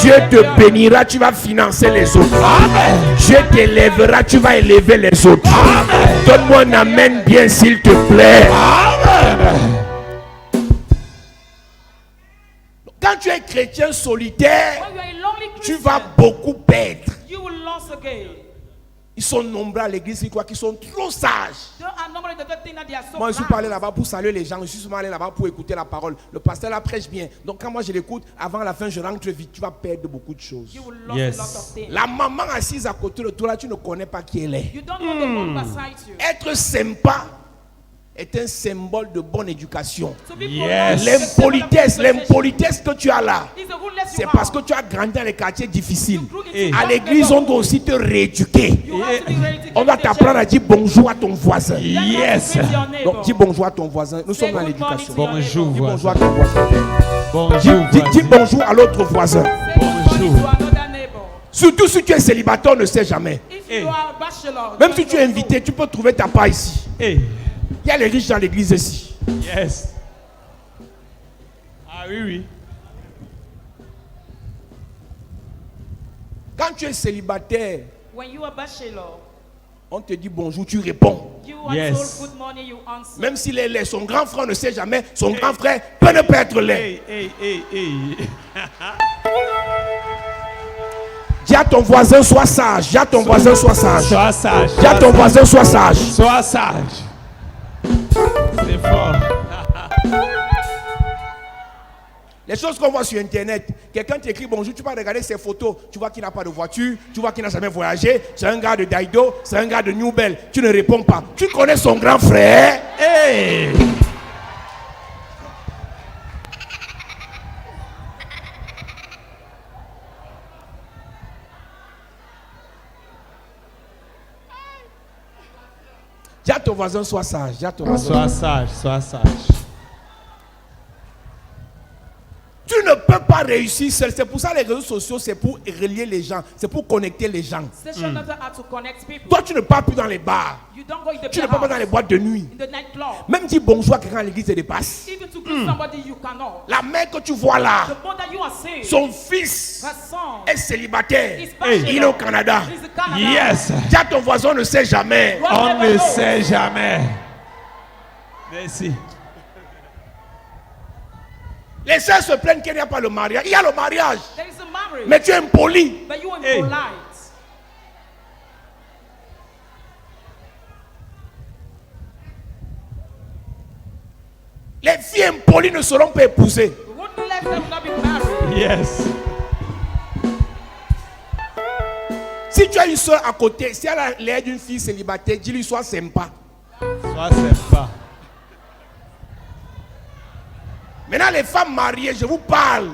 Dieu te bénira, tu vas financer les autres. Dieu t'élèvera, tu vas élever les autres. Donne-moi un amen bien s'il te plaît. Quand tu es chrétien solitaire, When you are a lonely tu Christian, vas beaucoup perdre. you will lose again. Ils sont nombreux à l'église, ils croient qu'ils sont trop sages. There are normally the thing that they are so Moi, je suis blind. pas allé là-bas pour saluer les gens. Je suis seulement allé là-bas pour écouter la parole. Le pasteur la prêche bien. Donc, quand moi je l'écoute, avant la fin, je rentre vite. Tu vas perdre beaucoup de choses. You will lose Yes. a lot of things. La maman assise à côté de toi, là, tu ne connais pas qui elle est. You don't know the one beside you. Être sympa est un symbole de bonne éducation. To be Yes. polite is a symbol of L'impolitesse que tu as là, It's the rudeness c'est you parce have. que tu as grandi dans les quartiers difficiles. You grew into Eh. À rough l'église, on doit neighborhood. aussi te rééduquer. You have to be ready to On get doit to the t'apprendre à church. dire bonjour à ton voisin. Learn how to Yes. greet your neighbor. Donc, dis bonjour à ton voisin. Nous Say sommes dans good morning l'éducation. to your Bonjour, Dis neighbor. bonjour à ton voisin. Bonjour. Dis voisin. bonjour à l'autre voisin. Say good morning Bonjour. to another neighbor. Surtout si tu es célibataire, on ne sait jamais. If Eh. you are a bachelor, Même you si tu es don't invité, tu peux trouver ta part ici. Hey. Il y a les riches dans l'église ici. Yes. Ah oui, oui. Quand tu es célibataire, know. When you are a bachelor, on te dit bonjour, tu réponds. you are Yes. told good morning, you answer. Même s'il est laid, son grand frère ne sait jamais, son grand frère peut ne pas être laid. Hey, hey, hey, hey. Dis à ton voisin, sois sage. Dis à ton voisin, sois sage. Sois sage. Dis à ton voisin, sois sage. Sois sage. C'est fort. Les choses qu'on voit sur Internet, quelqu'un t'écrit bonjour, tu vas regarder ses photos, tu vois qu'il n'a pas de voiture, tu vois qu'il n'a jamais voyagé, c'est un gars de Daido, c'est un gars de New Bell, tu ne réponds pas. Tu connais son grand frère. Hey. Dis à ton voisin, sois sage. Dis à ton voisin. Sois sage, sois sage. Tu ne peux pas réussir seul. C'est pour ça que les réseaux sociaux, c'est pour relier les gens, c'est pour connecter les gens. Social media are to connect people. Toi, tu ne pars plus dans les bars, You don't go in the tu ne beer pars pas dans les house, boîtes de nuit. in the nightclub. Même dire bonjour à quelqu'un à l'église te dépasse. Even to greet somebody you cannot. La mère que tu vois là, The mother you are seeing, son fils her son, est célibataire. is Hey. Il est au Canada. He's in Canada. Yes. Dis à ton voisin, on ne sait jamais. One On never ne knows. sait jamais. Merci. Les sœurs se plaignent qu'il n'y a pas le mariage. Il y a le mariage. There is a marriage, Mais tu es impoli. but you are Hey. impolite. Les filles impolies ne seront pas épousées. The one who left them will not be married. Yes. Si tu as une soeur à côté, si elle a l'air d'une fille célibataire, dis-lui sois sympa. Sois sympa. Maintenant, les femmes mariées, je vous parle.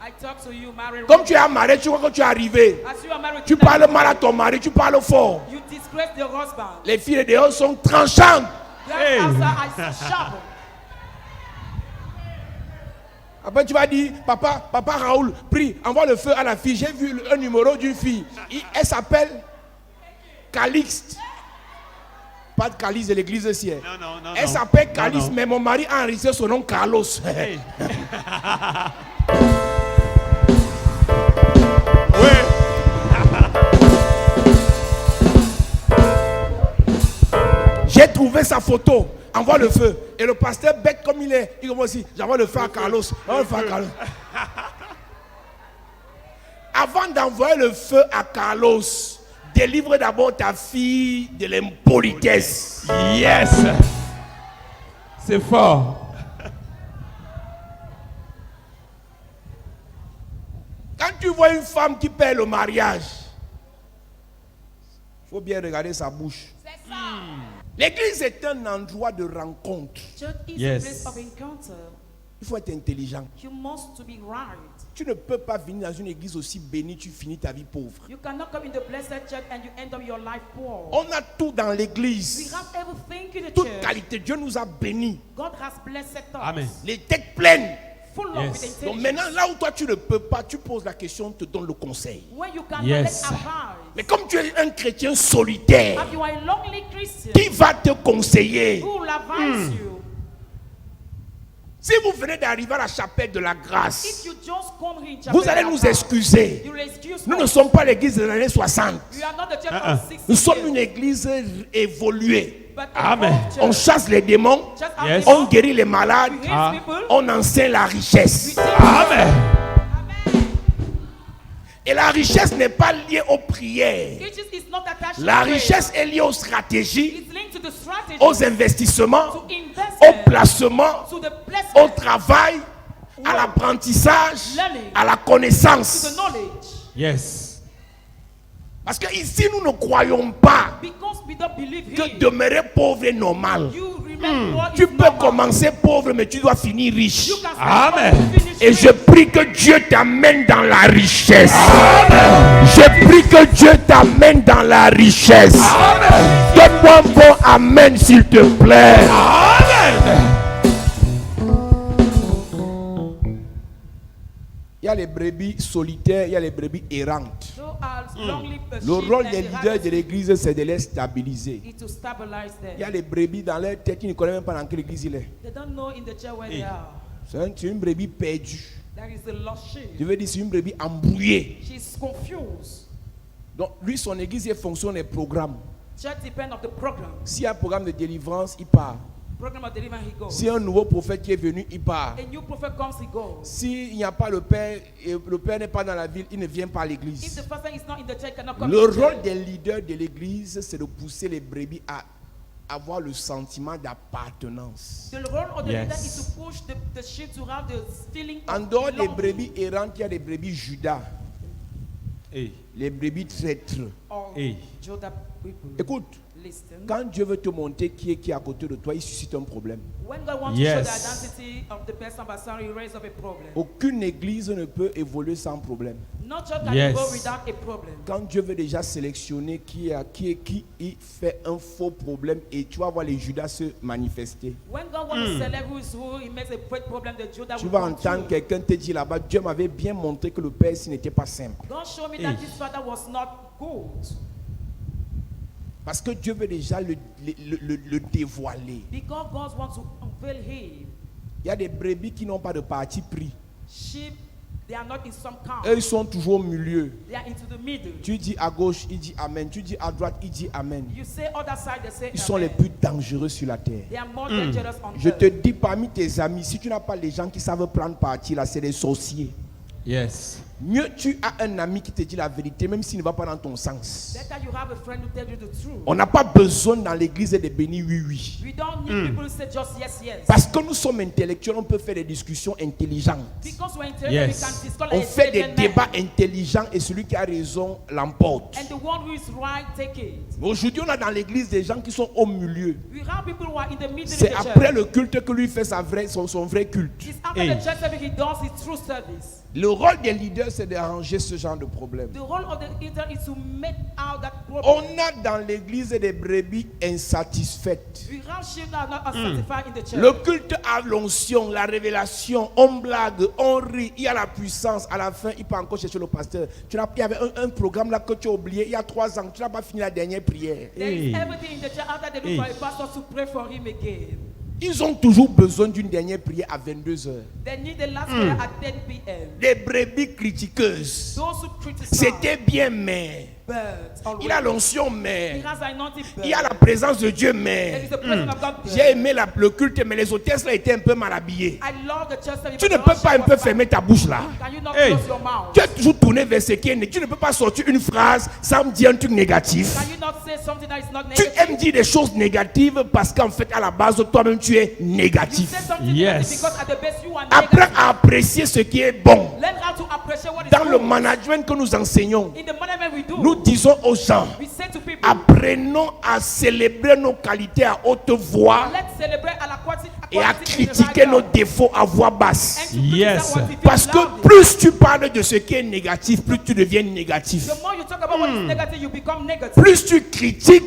I talk to you, married Comme woman. tu es marié, tu vois que tu es arrivé. As you are married, Tu tonight, parles mal à ton mari, tu parles fort. you disgrace your husband. Les filles de dehors sont tranchantes. Your Hey. answer is sharp. Après, tu vas dire, papa Raoul, prie, envoie le feu à la fille. J'ai vu un numéro d'une fille. Elle s'appelle Calixte. Pas de Calixte de l'église ici. Non, non, non. Elle non. s'appelle Non, Calixte, non. mais mon mari a enregistré son nom Carlos. Hey. Ouais. J'ai trouvé sa photo envoie le feu. Et le pasteur, bête comme il est, il commence aussi, j'envoie le feu à Carlos. J'envoie le feu à Carlos. Avant d'envoyer le feu à Carlos, délivre d'abord ta fille de l'impolitesse. Yes. C'est fort. Quand tu vois une femme qui perd le mariage, il faut bien regarder sa bouche. C'est ça. L'église est un endroit de rencontre. Church is Yes. a place of encounter. Il faut être intelligent. You must to be right. Tu ne peux pas venir dans une église aussi bénie, tu finis ta vie pauvre. You cannot come in the blessed church and you end up your life poor. On a tout dans We l'église. have everything in the Toute church. qualité. Dieu nous a bénis. God has blessed us. Amen. Les têtes pleines. Full Yes. of with Donc intelligence. maintenant, là où toi tu ne peux pas, tu poses la question, on te donne le conseil. When you cannot Yes. let advice. Mais comme tu es un chrétien solitaire, If you are a lonely Christian, qui va te conseiller? who will advise you? Si vous venez d'arriver à la chapelle de la If grâce, you just come here in vous chapel allez like nous that, excuser. you will excuse Nous ne us. sommes pas l'église des années 60. We are not the church Uh-uh. of 60 Nous sommes years, une église évoluée. but a Amen. whole church. On chasse les démons, Just Yes. as on guérit les malades, we Ah. hate people, on enseigne la we richesse. teach. Amen. Et la richesse n'est pas liée aux prières. Riches is not attached La to prayer. richesse est liée aux stratégies, It's linked to the strategy, aux investissements, to au investment, placement, to the au placement, travail, à l'apprentissage, à la to the connaissance. knowledge. Yes. Parce que ici, nous ne croyons pas Because we don't believe que him, demeurer pauvre est normal. you remember what Tu is peux normal. commencer pauvre, mais tu dois finir riche. You can start Amen. and finish Et rich. je prie que Dieu t'amène dans la richesse. Je prie que Dieu t'amène dans la richesse. Donne-moi un bon amen, s'il te plaît. Il y a les brebis solitaires, il y a les brebis errantes. So as lonely Le rôle sheep des and leaders the de rabbits l'église, c'est de les stabiliser. is to stabilize Il y a them. les brebis dans leur tête qui ne connaissent même pas dans quelle église il est. They don't know in the church where they are. C'est une brebis perdue. There is a lost sheep. Je veux dire, c'est une brebis embrouillée. She's confused. Donc, lui, son église, il fonctionne des programmes. Church depend on the program. S'il y a un programme de délivrance, il part. Program of deliverance, he goes. Si un nouveau prophète qui est venu, il part. A new prophet comes, he goes. S'il n'y a pas le père, et le père n'est pas dans la ville, il ne vient pas à If l'église. the person is not in the church, cannot come Le to the rôle church. des leaders de l'église, c'est de pousser les brebis à avoir le sentiment d'appartenance. The role of the Yes. leader is to push the sheep to have the feeling En of dehors des belonging. brebis errantes, il y a des brebis Judas, Hey. les brebis traîtres. Or Hey. Judah people. Écoute, Listen. quand Dieu veut te montrer qui est à côté de toi, il suscite un problème. When God wants Yes. to show the identity of the person by somebody, he raises up a problem. Aucune église ne peut évoluer sans problème. No church can Yes. go without a problem. Quand Dieu veut déjà sélectionner qui il fait un faux problème et tu vas voir les Judas se manifester. When God wants to select who is who, he makes a great problem that Judah Tu will vas come entendre to. quelqu'un te dire là-bas, Dieu m'avait bien montré que le père ici n'était pas simple. God showed me that Hey. this father was not good. Parce que Dieu veut déjà le dévoiler. Because God wants to unveil him. Il y a des brebis qui n'ont pas de parti pris. Sheep, they are not in some camp. Eux, ils sont toujours au milieu. They are into the middle. Tu dis à gauche, il dit Amen. Tu dis à droite, il dit Amen. You say other side, they say Ils sont les amen. plus dangereux sur la terre. They are more dangerous on Je te earth. dis, parmi tes amis, si tu n'as pas les gens qui savent prendre parti, là, c'est des sorciers. Yes. Mieux tu as un ami qui te dit la vérité, même s'il ne va pas dans ton sens. Better you have a friend who tells you the truth. On n'a pas besoin dans l'église de bénir oui, oui. We don't need people who say just yes, yes. Parce que nous sommes intellectuels, on peut faire des discussions intelligentes. Because we're intelligent, Yes. we can discuss On like fait des intelligent men. débats intelligents et celui qui a raison l'emporte. And the one who is right, take it. Mais aujourd'hui, on a dans l'église des gens qui sont au milieu. We have people who are in the middle C'est of the après church. le culte que lui fait son vrai culte. It's after Hey. the church service he does his true service. Le rôle des leaders, c'est d'arranger ce genre de problème. The role of the leader is to make out that problem. On a dans l'église des brebis insatisfaites. We have sheep that are not sanctified in the church. Le culte à l'onction, la révélation, on blague, on rit, il y a la puissance. À la fin, il peut encore chercher le pasteur. Il y avait un programme là que tu as oublié il y a 3 ans. Tu n'as pas fini la dernière prière. There is Hey. everything in the church after they look Hey. for a pastor to pray for him again. Ils ont toujours besoin d'une dernière prière à 22 heures. They need the last prayer at 10 p.m. Des brebis critiqueuses. Those who criticize, C'était bien, mais but always, il a l'onction, he mais has anointed, but il y a la présence de Dieu, there mais is the presence of God, but j'ai aimé le culte, mais les hôtesses là étaient un peu mal habillées. I love the church service, Tu ne but peux the pas un worship peu was bad. fermer ta bouche là. Can you not Hey. close your mouth? Tu es toujours tourné vers ce qui est négatif. Tu ne peux pas sortir une phrase sans me dire un truc négatif. Can you not say something that is not Tu negative? aimes dire des choses négatives parce qu'en fait, à la base, toi-même, tu es You négatif. say something Yes. negative because at the best you are Apprends negative. à apprécier ce qui est bon. Learn how to appreciate what is Dans le good. management que nous enseignons, In the management we do, nous disons aux gens, we say to people, apprenons à célébrer nos qualités à haute voix let's celebrate à la quantité et à critiquer nos défauts à voix basse. Yes. Parce que plus tu parles de ce qui est négatif, plus tu deviens négatif. the more you talk about what is negative, you become negative. Plus tu critiques,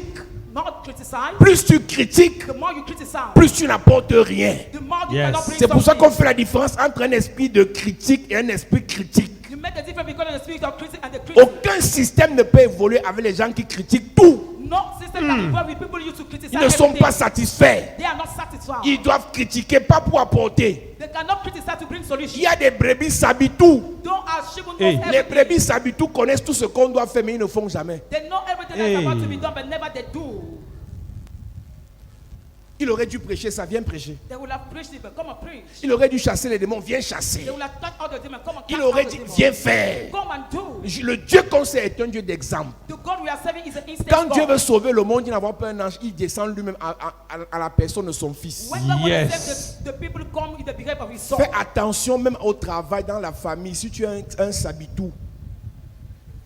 Not criticize. plus tu critiques, The more you criticize, plus tu n'apportes rien. the more you Yes. cannot bring C'est pour ça qu'on something. fait la différence entre un esprit de critique et un esprit critique. You make the difference between the spirit of critic and the critic. Aucun système ne peut évoluer avec les gens qui critiquent tout. No system can evolve with people used to criticize Ils ne sont everything. pas satisfaits. They are not satisfied. Ils doivent critiquer, pas pour apporter. They cannot criticize to bring Il solutions. y a des brebis sabitou. Don't ask sheep who knows Hey. Les everything. brebis sabitou connaissent tout ce qu'on doit faire, mais ils ne font jamais. They know everything Hey. that's about to be done, but never they do. Il aurait dû prêcher, ça vient prêcher. They will have preached it, but come and preach. Il aurait dû chasser les démons, viens chasser. They will have cast out the demon, come and Il cast aurait out dit, the demon. viens faire. Come and do. Le Dieu qu'on sait est un Dieu d'exemple. The God we are serving is an instant Quand Dieu God. veut sauver le monde, il n'envoie pas un ange, il descend lui-même à la personne de son fils. When God Yes. wants to save the people come in the behalf of his son. Fais attention même au travail, dans la famille. Si tu es un sabitou,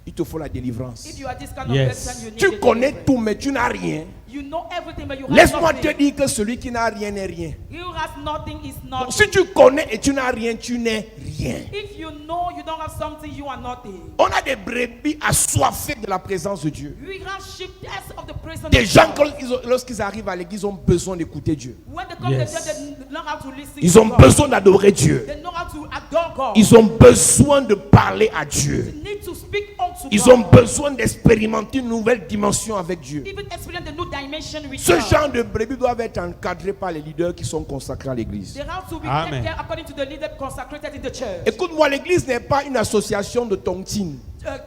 il te faut la délivrance. If you are this kind of Yes. person, you need Tu the connais deliverance. tout, mais tu n'as rien. You know everything, but you have Laisse-moi te nothing. dire que celui qui n'a rien n'est rien. You has nothing is Donc, nothing. si tu connais et tu n'as rien, tu n'es rien. If you know you don't have something, you are nothing. On a des brebis assoiffées de la présence de Dieu. We have sheep that's of the presence Des of gens, God. lorsqu'ils arrivent à l'église, ont besoin d'écouter Dieu. When they come Yes. to church, they learn how to listen Ils to ont God. besoin d'adorer Dieu. They know how to adore God. Ils ont besoin de parler à Dieu. They need to speak unto Ils God. ont besoin d'expérimenter une nouvelle dimension avec Dieu. Even experience the new dimension with Ce God. genre de brebis doivent être encadrés par les leaders qui sont consacrés à l'église. They have to be Amen. taken care according to the leader consecrated in the church. Écoute-moi, l'église n'est pas une association de tontines.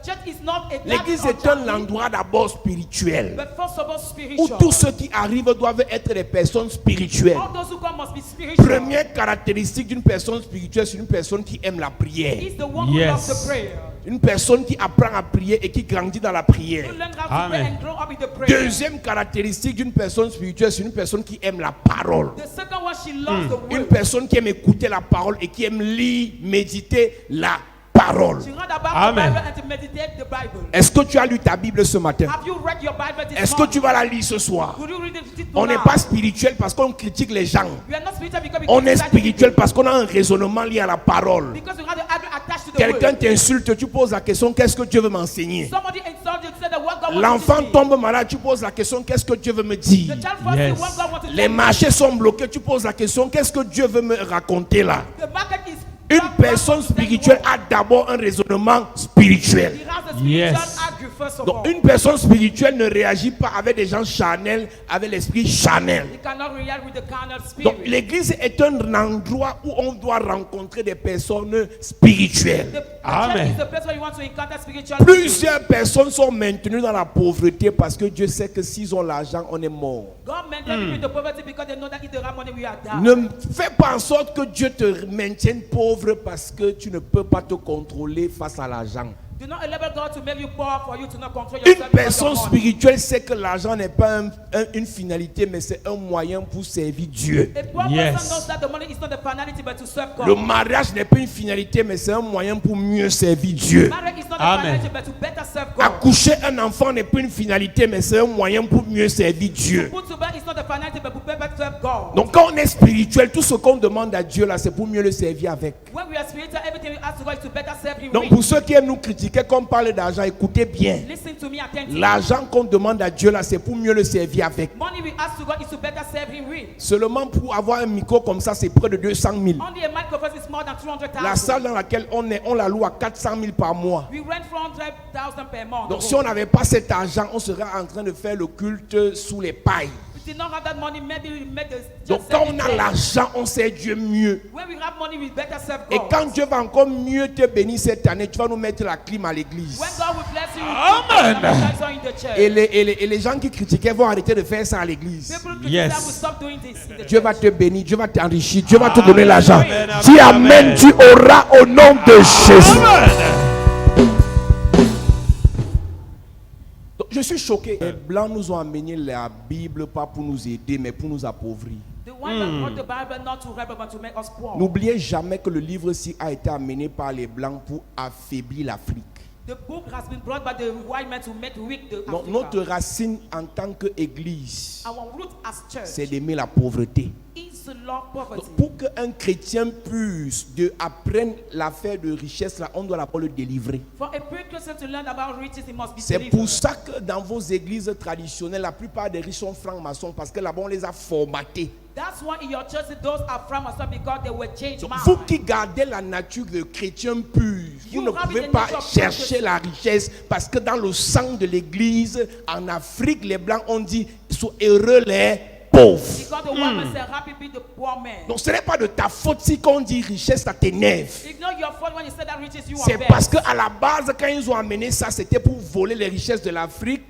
Church is not a L'église class est of un church, endroit d'abord spirituel. but first of all Où spiritual. tous ceux qui arrivent doivent être des personnes spirituelles. All those who come must be spiritual. Première caractéristique d'une personne spirituelle, c'est une personne qui aime la prière. He's the one who Yes. loves the prayer. Une personne qui apprend à prier et qui grandit dans la prière. Who learn how to Amen. pray and grow up with the prayer. Deuxième caractéristique d'une personne spirituelle, c'est une personne qui aime la parole. The second one, she loves the Une word. personne qui aime écouter la parole et qui aime lire, méditer la parole. She read about Amen. the Bible and to meditate the Bible. Est-ce que tu as lu ta Bible ce matin? Have you read your Bible this Est-ce que morning? tu vas la lire ce soir? Could you read it On n'est tonight? pas spirituel parce qu'on critique les gens. We are not spiritual because we On est criticize spirituel people. parce qu'on a un raisonnement lié à la parole. Because we have the Bible attached to the Quelqu'un word. t'insulte, tu poses la question, qu'est-ce que Dieu veut m'enseigner? Somebody insulted you, said that what God wants to L'enfant teach me. tombe malade, tu poses la question, qu'est-ce que Dieu veut me dire? The child first Yes. what God wants to Les tell me. marchés sont bloqués, tu poses la question, qu'est-ce que Dieu veut me raconter là? The market is Une God personne wants to tell you spirituelle what. a d'abord un raisonnement spirituel. He has a spiritual Yes. argue first of Donc all. une personne spirituelle ne réagit pas avec des gens charnels, avec l'esprit charnel. He cannot react with the carnal Donc spirit. l'église est un endroit où on doit rencontrer des personnes spirituelles. The Amen. church is the place where you want to encounter spiritual Plusieurs personnes sont maintenues dans la pauvreté parce que Dieu sait que s'ils ont l'argent, on est mort. God maintains people in the poverty because they know that if they have money, we are down. Ne fais pas en sorte que Dieu te maintienne pauvre parce que tu ne peux pas te contrôler face à l'argent. Do not enable God to make you poor for you to not control Une yourself. because personne of money. spirituelle sait que l'argent n'est pas une finalité, mais c'est un moyen pour servir Dieu. A poor Yes. person knows that the money is not the finality but to serve God. Le mariage n'est pas une finalité, mais c'est un moyen pour mieux servir Dieu. Marriage is not the Amen. finality but to better serve God. Accoucher un enfant n'est pas une finalité, mais c'est un moyen pour mieux servir Dieu. Put to bed is not the finality but to better serve God. Donc quand on est spirituel, tout ce qu'on demande à Dieu là, c'est pour mieux le servir avec. When we are spiritual, everything we ask to God is to better serve Him Donc with. pour ceux qui aiment nous critiquer, comme on parle d'argent, écoutez bien. Listen to me attentively. L'argent qu'on demande à Dieu là, c'est pour mieux le servir avec. Money we ask to God is to better serve Him with. Seulement pour avoir un micro comme ça, c'est près de 200 000. Only a microphone is more than 200,000. La salle dans laquelle on est, on la loue à 400 000 par mois. We rent 400,000 per month. Donc si on n'avait pas cet argent, on serait en train de faire le culte sous les pailles. did not have that money, maybe we made the Donc just quand save on it a there. l'argent, on sait Dieu mieux. When we have money, we better serve Et God. quand Dieu va encore mieux te bénir cette année, tu vas nous mettre la clim à l'église. When God will bless you, Amen. baptize you in the church. Et les gens qui critiquaient vont arrêter de faire ça à l'église. People Yes. that will stop doing this in the Dieu church. va te bénir, Dieu va t'enrichir, Dieu va te Amen. donner l'argent. Amen. Dis Amen. amen, tu auras au nom de Jésus. Amen. Donc, je suis choqué. Les Blancs nous ont amené la Bible pas pour nous aider, mais pour nous appauvrir. The one that brought the Bible not to help but to make us poor. N'oubliez jamais que le livre-ci a été amené par les Blancs pour affaiblir l'Afrique. The book has been brought by the white man to make weak the Donc, Africa. notre racine en tant qu'Église, Our root as church c'est d'aimer la pauvreté. is to love poverty. Donc, pour qu'un chrétien puisse apprendre l'affaire de richesse, là, on doit d'abord le délivrer. For a pure Christian to learn about riches, he must be C'est delivered. pour ça que dans vos églises traditionnelles, la plupart des riches sont francs-maçons parce que là-bas on les a formatés. That's why in your church those are from us because they were changed Donc, minds. vous qui gardez la nature de chrétien pur, vous You ne have pouvez it in pas your chercher purpose. la richesse parce que dans le sang de l'église, en Afrique, les Blancs ont dit sont heureux les pauvres. Because the woman said, happy be the poor man. Donc ce n'est pas de ta faute si quand on dit richesse, ça t'énerve. It's not your fault when you say that riches you C'est are parce bad. qu'à la base, quand ils ont amené ça, c'était pour voler les richesses de l'Afrique,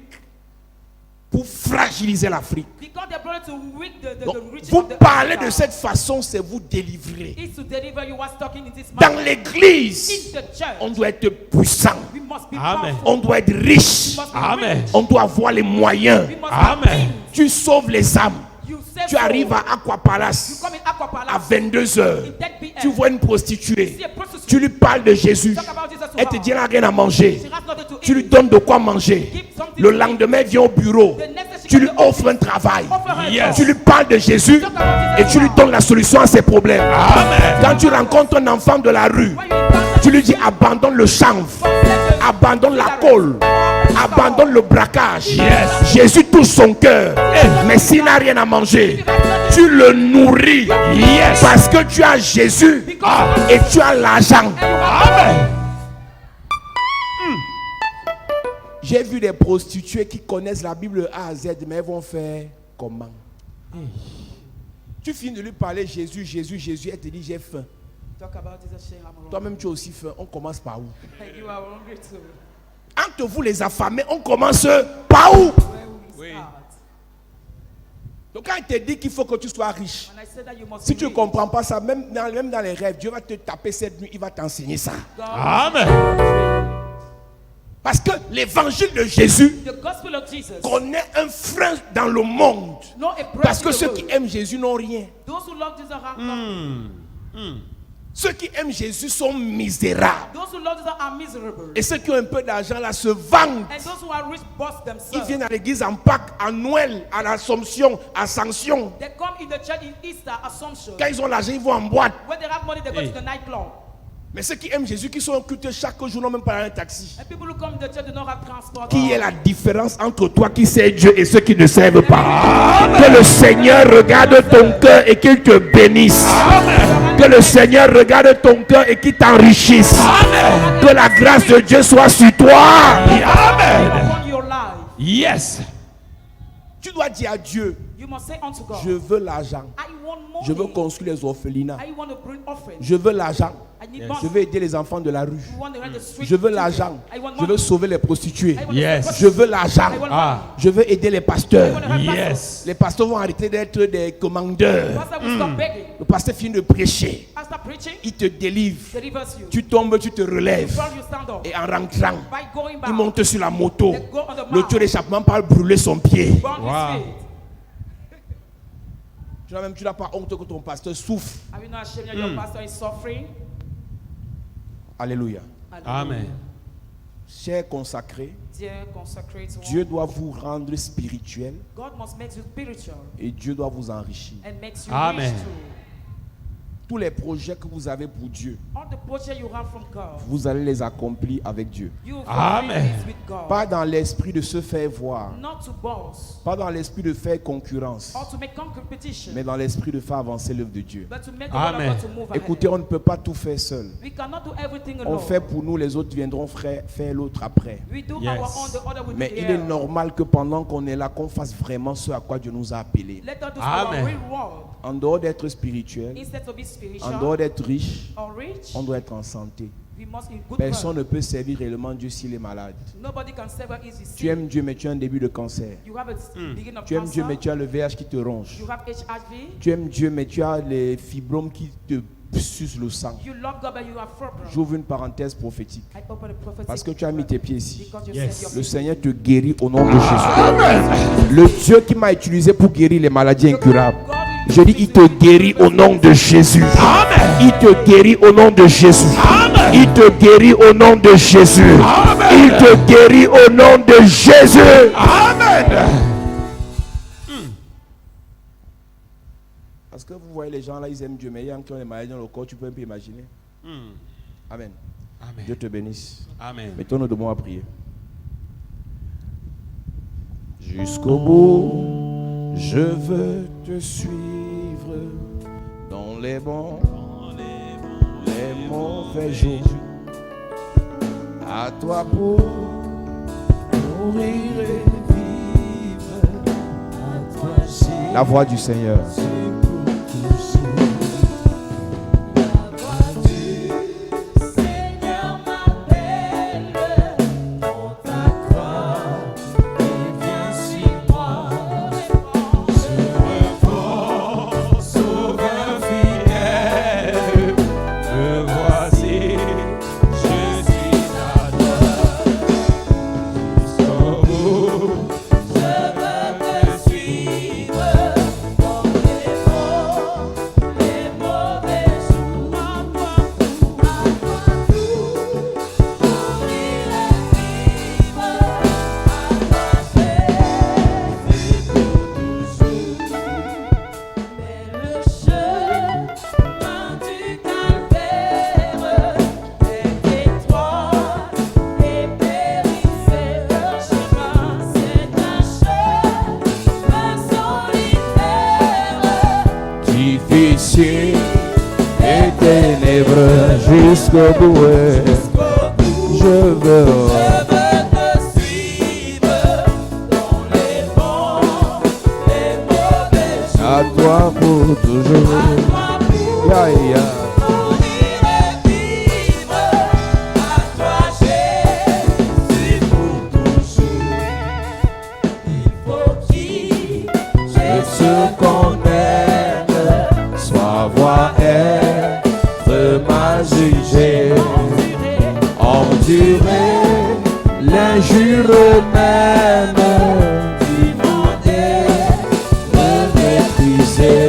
pour fragiliser l'Afrique. Because they brought it to weak the Donc, riches vous of the parlez de Africa. cette façon, c'est vous délivrer. It's to deliver you what's talking in this Dans manner. l'église, In the church, on doit être puissant, we must be Amen. powerful. on doit être We riche, must be Amen. rich. on doit avoir les moyens. We must Amen. have means. Tu sauves les âmes. You save Tu arrives souls. à Aqua Palace You come in Aqua à Palace 22 heures. in 10 p.m. Tu vois une prostituée. See a prostitute. Tu lui parles de Jésus. Talk about Jesus to Elle te her. dit elle n'a rien à manger. She has nothing to Tu lui eat. donnes de quoi manger. Give something Le to eat. lendemain, elle vient au bureau. The next day she Tu goes lui to the offres un travail. Offer her a Yes. job. Tu lui parles de Jésus Talk about et Jesus tu lui to her. donnes la solution à ses problèmes. Amen. Quand tu rencontres un enfant de la rue, When you encounter tu lui dis abandonne le chanvre, abandonne la colle, abandonne le braquage. Yes. Jésus touche son cœur. Mais s'il n'a rien à manger, tu le nourris. Yes. Parce que tu as Jésus et tu as l'argent. Amen. J'ai vu des prostituées qui connaissent la Bible A à Z, mais elles vont faire comment? Tu finis de lui parler Jésus, Jésus, Jésus, elle te dit j'ai faim. Talk about Jesus, say, I'm hungry. Toi-même tu as aussi faim. On commence par où? And you are hungry too. Entre vous les affamés, on commence par où? Where will we Oui. start? Donc quand il te dit qu'il faut que tu sois riche, When I said that you must si be tu ne rich, comprends pas ça, même dans les rêves, Dieu va te taper cette nuit, il va t'enseigner ça. God Amen. Parce que l'évangile de Jésus The gospel of Jesus. connaît un frein dans le monde. No a break Parce in que the ceux world. qui aiment Jésus n'ont rien. Those who love Jesus have nothing. Ceux qui aiment Jésus sont misérables. Those who love Jesus are miserable. Et ceux qui ont un peu d'argent là se vendent. And those who are rich boast Ils themselves. viennent à l'église en Pâques, à Noël, à l'Assomption, à Ascension. They come in the church in Easter, Assumption. Quand ils ont l'argent, ils vont en boîte. When they have money, they go Hey. to the nightclub. Mais ceux qui aiment Jésus, qui sont occultés chaque jour, n'ont même pas un taxi. And people who come in the church do not have transport. Qui est la différence entre toi qui sais Dieu et ceux qui ne servent pas? Que le Seigneur regarde ton cœur et qu'il te bénisse. Que le Seigneur regarde ton cœur et qu'il t'enrichisse. Que la grâce de Dieu soit sur toi. Amen. Upon your life, Yes. Tu dois dire à Dieu, you must say unto God, je veux l'argent. I want money. Je veux construire les orphelinats. I want to bring offering. Je veux l'argent. I need Yes. money. Je veux aider les enfants de la rue. You want to run the street Je veux children. l'argent. I want Je veux money. sauver les prostituées. I want Yes. to Je veux l'argent. I want Ah. Je veux aider les pasteurs. money. Yes. Les pasteurs vont arrêter d'être des commandeurs. Pastor will stop begging. Le pasteur finit de prêcher. Pastor preaching, Il te délivre. delivers you. Tu tombes, tu te relèves. Before you stand up. Et en rentrant, By going back, il monte sur la moto. they go on the Le mount. tueur d'échappement parle brûler son pied. Burn Wow. his feet. Tu n'as pas honte que ton pasteur souffre. Are you not ashamed that your pastor is suffering? Alléluia. Amen. Chers consacrés, Dear consecrated one, Dieu doit vous rendre spirituel God must make you spiritual et Dieu doit vous enrichir. and makes you Amen. rich too. tous les projets que vous avez pour Dieu, All the projects you have from God, vous allez les accomplir avec Dieu. you will Amen. fulfill this with God. Pas dans l'esprit de se faire voir, Not to boast pas dans l'esprit de faire concurrence, or to make competition, mais dans l'esprit de faire avancer l'œuvre de Dieu. but to make the word of Amen. God to move ahead. Écoutez, on ne peut pas tout faire seul. We cannot do everything On alone. fait pour nous, les autres viendront faire l'autre après. We do Yes. our own, the other will Mais do il est theirs. normal que pendant qu'on est là, qu'on fasse vraiment ce à quoi Dieu nous a appelés. Let us do Amen. our real work. En dehors d'être spirituel, Instead of being en spiritual dehors d'être riche, or rich, on doit être en santé. we must in good Personne health. ne peut servir réellement Dieu s'il est malade. Nobody can save us easy. Tu aimes Dieu, mais tu as un début de cancer. You have a beginning of Tu aimes Dieu, mais cancer. tu as le VIH qui te ronge. You have HIV. Tu aimes Dieu, mais tu as les fibromes qui te sucent le sang. You love God, but you have problem. J'ouvre une parenthèse prophétique. I open a prophetic Parce que tu as mis tes pieds ici. because you Yes. said your Le feet. Seigneur te guérit au nom de Jésus. Le Dieu qui m'a utilisé pour guérir les maladies incurables. Je dis, il te guérit au nom de Jésus. Il te guérit au nom de Jésus. Il te guérit au nom de Jésus. Il te guérit au nom de Jésus. Amen. Parce que vous voyez les gens là, ils aiment Dieu, mais il y a qui ont les maladies dans le corps, tu peux un peu imaginer. Amen. Amen. Dieu te bénisse. Amen. Mettons-nous debout à prier. Jusqu'au bout, je veux te suivre dans les bons, les mauvais jours. À toi pour mourir et vivre. À toi, la voix du Seigneur. Difficile et ténébreux jusqu'au bout. Je veux te suivre dans les bons, les mauvais jours. à toi pour toujours. À toi pour Ya, ya. mourir et vivre. À toi Jésus pour toujours. Il faut qu'il Que ce qu'on aime soit voir être mal jugé, endurer l'injure même, demander, me mépriser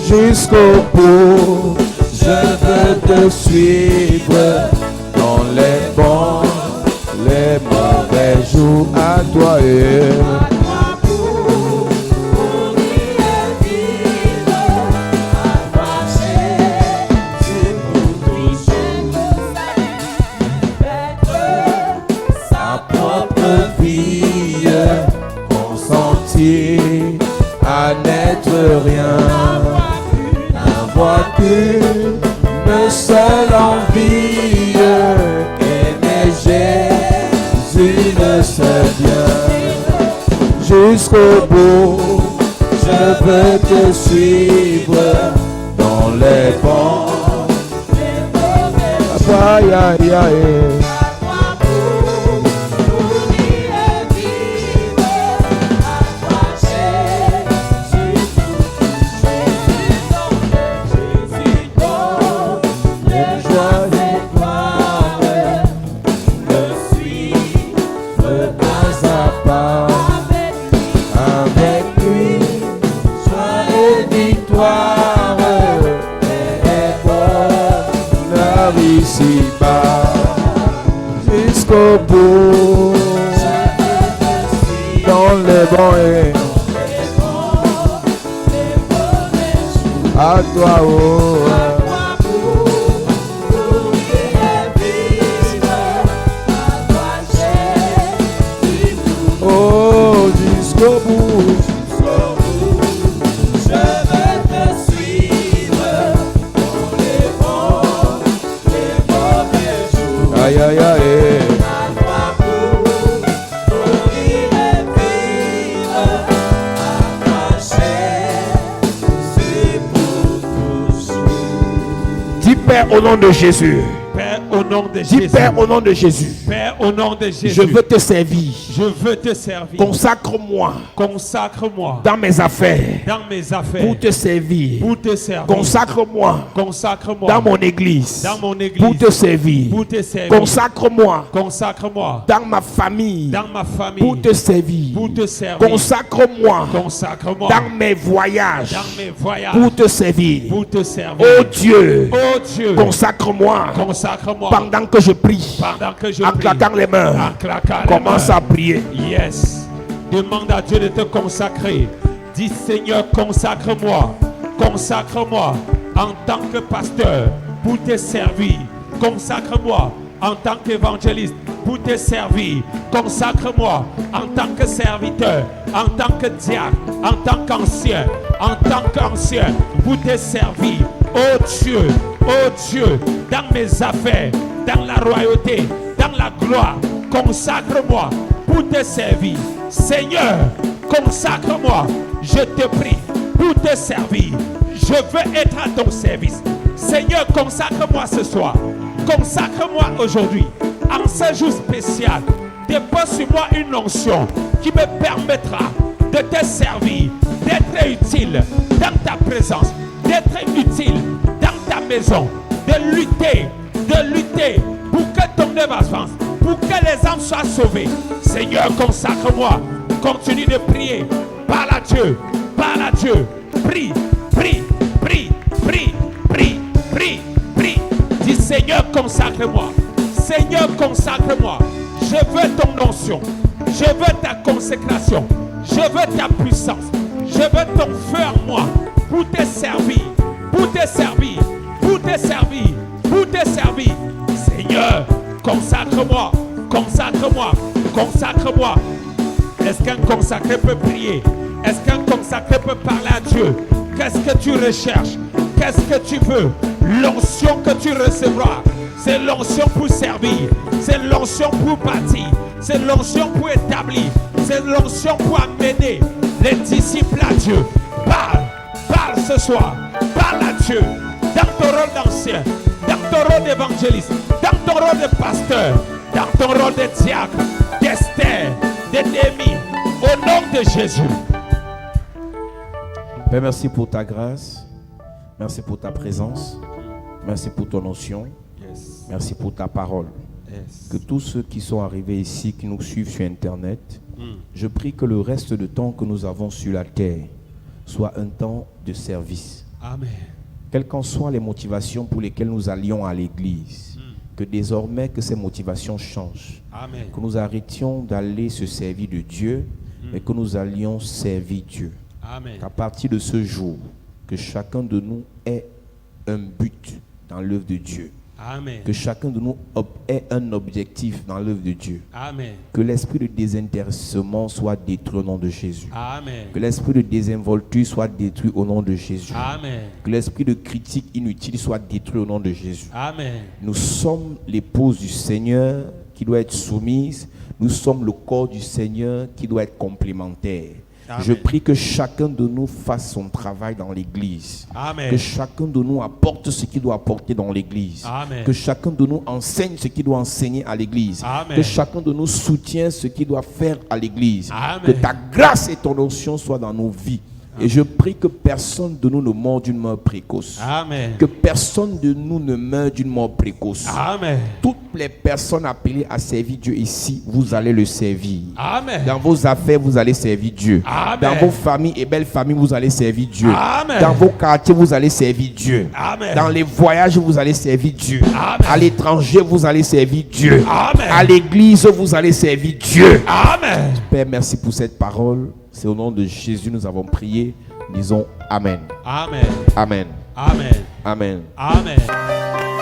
jusqu'au bout. Je veux te suivre dans les bons, les mauvais jours. À toi et sa propre vie, consenti à n'être rien, n'avoir qu'une seule envie, aimer Jésus le seul bien. Jusqu'au bout, je veux te suivre dans les bons. Aïe, aïe, aïe. Ici-bas, jusqu'au bout, dans les bons et À toi, oh. Oh, jusqu'au bout. Aïe, aïe, aïe. Dis Père au nom de Jésus. Père, au nom de Dis Jésus. Père au nom de Jésus. Père, au nom de Jésus. Je veux te servir. Je veux te servir. Consacre-moi Consacre-moi dans mes affaires dans mes affaires pour te servir. pour te servir. Consacre-moi Consacre-moi dans mon église dans mon église pour te servir. pour te servir. Consacre-moi Consacre-moi dans ma famille dans ma famille pour te servir. pour te servir. Consacre-moi Consacre-moi dans mes voyages dans mes voyages pour te servir. pour te servir. Oh Dieu, Oh Dieu, consacre-moi consacre-moi pendant que je prie. pendant que je En prie. claquant les mains, En claquant les commence mains. à prier. Yes. Demande à Dieu de te consacrer. Dis Seigneur, consacre-moi. Consacre-moi en tant que pasteur pour te servir. Consacre-moi en tant qu'évangéliste pour te servir. Consacre-moi en tant que serviteur, en tant que diacre, en tant qu'ancien, pour te servir. Oh Dieu, dans mes affaires, dans la royauté, dans la gloire, consacre-moi pour te servir. Seigneur, consacre-moi, je te prie, pour te servir. Je veux être à ton service. Seigneur, consacre-moi ce soir. Consacre-moi aujourd'hui. En ce jour spécial, dépose sur moi une onction qui me permettra de te servir, d'être utile dans ta présence, d'être utile dans ta maison, de lutter pour que ton œuvre avance, pour que les âmes soient sauvées. Seigneur, consacre-moi. Continue de prier. Parle à Dieu. Parle à Dieu. Prie. Dis Seigneur, consacre-moi. Seigneur, consacre-moi. Je veux ton onction. Je veux ta consécration. Je veux ta puissance. Je veux ton feu en moi pour te servir. Pour te servir. Pour te servir. Pour te servir. Seigneur, consacre-moi. Consacre-moi. Consacre-moi. Est-ce qu'un consacré peut prier? Est-ce qu'un consacré peut parler à Dieu? Qu'est-ce que tu recherches? Qu'est-ce que tu veux? L'onction que tu recevras, c'est l'onction pour servir, c'est l'onction pour bâtir, c'est l'onction pour établir, c'est l'onction pour amener les disciples à Dieu. Parle ce soir, parle à Dieu dans ton rôle d'ancien, dans ton rôle d'évangéliste, dans ton rôle de pasteur, dans ton rôle de diacre, d'Esther, de Néhémie, au nom de Jésus. Père, merci pour ta grâce. Merci pour ta présence. Merci pour ton onction. Yes. Merci pour ta parole. Yes. Que tous ceux qui sont arrivés ici, qui nous suivent sur Internet, je prie que le reste du temps que nous avons sur la terre soit un temps de service. Amen. Quelles qu'en soient les motivations pour lesquelles nous allions à l'église, que désormais que ces motivations changent. Amen. Que nous arrêtions d'aller se servir de Dieu, mais que nous allions servir Dieu. Amen. Qu'à partir de ce jour, que chacun de nous ait un but dans l'œuvre de Dieu. Amen. Que chacun de nous ait un objectif dans l'œuvre de Dieu. Amen. Que l'esprit de désintéressement soit détruit au nom de Jésus. Amen. Que l'esprit de désinvolture soit détruit au nom de Jésus. Amen. Que l'esprit de critique inutile soit détruit au nom de Jésus. Amen. Nous sommes l'épouse du Seigneur qui doit être soumise. Nous sommes le corps du Seigneur qui doit être complémentaire. Amen. Je prie que chacun de nous fasse son travail dans l'église. Amen. Que chacun de nous apporte ce qu'il doit apporter dans l'église. Amen. Que chacun de nous enseigne ce qu'il doit enseigner à l'église. Amen. Que chacun de nous soutienne ce qu'il doit faire à l'église. Amen. Que ta grâce et ton onction soient dans nos vies. Et je prie que personne de nous ne meure d'une mort précoce. Amen. Que personne de nous ne meure d'une mort précoce. Amen. Toutes les personnes appelées à servir Dieu ici, vous allez le servir. Amen. Dans vos affaires, vous allez servir Dieu. Amen. Dans vos familles et belles familles, vous allez servir Dieu. Amen. Dans vos quartiers, vous allez servir Dieu. Amen. Dans les voyages, vous allez servir Dieu. Amen. À l'étranger, vous allez servir Dieu. Amen. À l'église, vous allez servir Dieu. Amen. Père, merci pour cette parole. C'est au nom de Jésus nous avons prié. Disons Amen. Amen. Amen. Amen. Amen. Amen.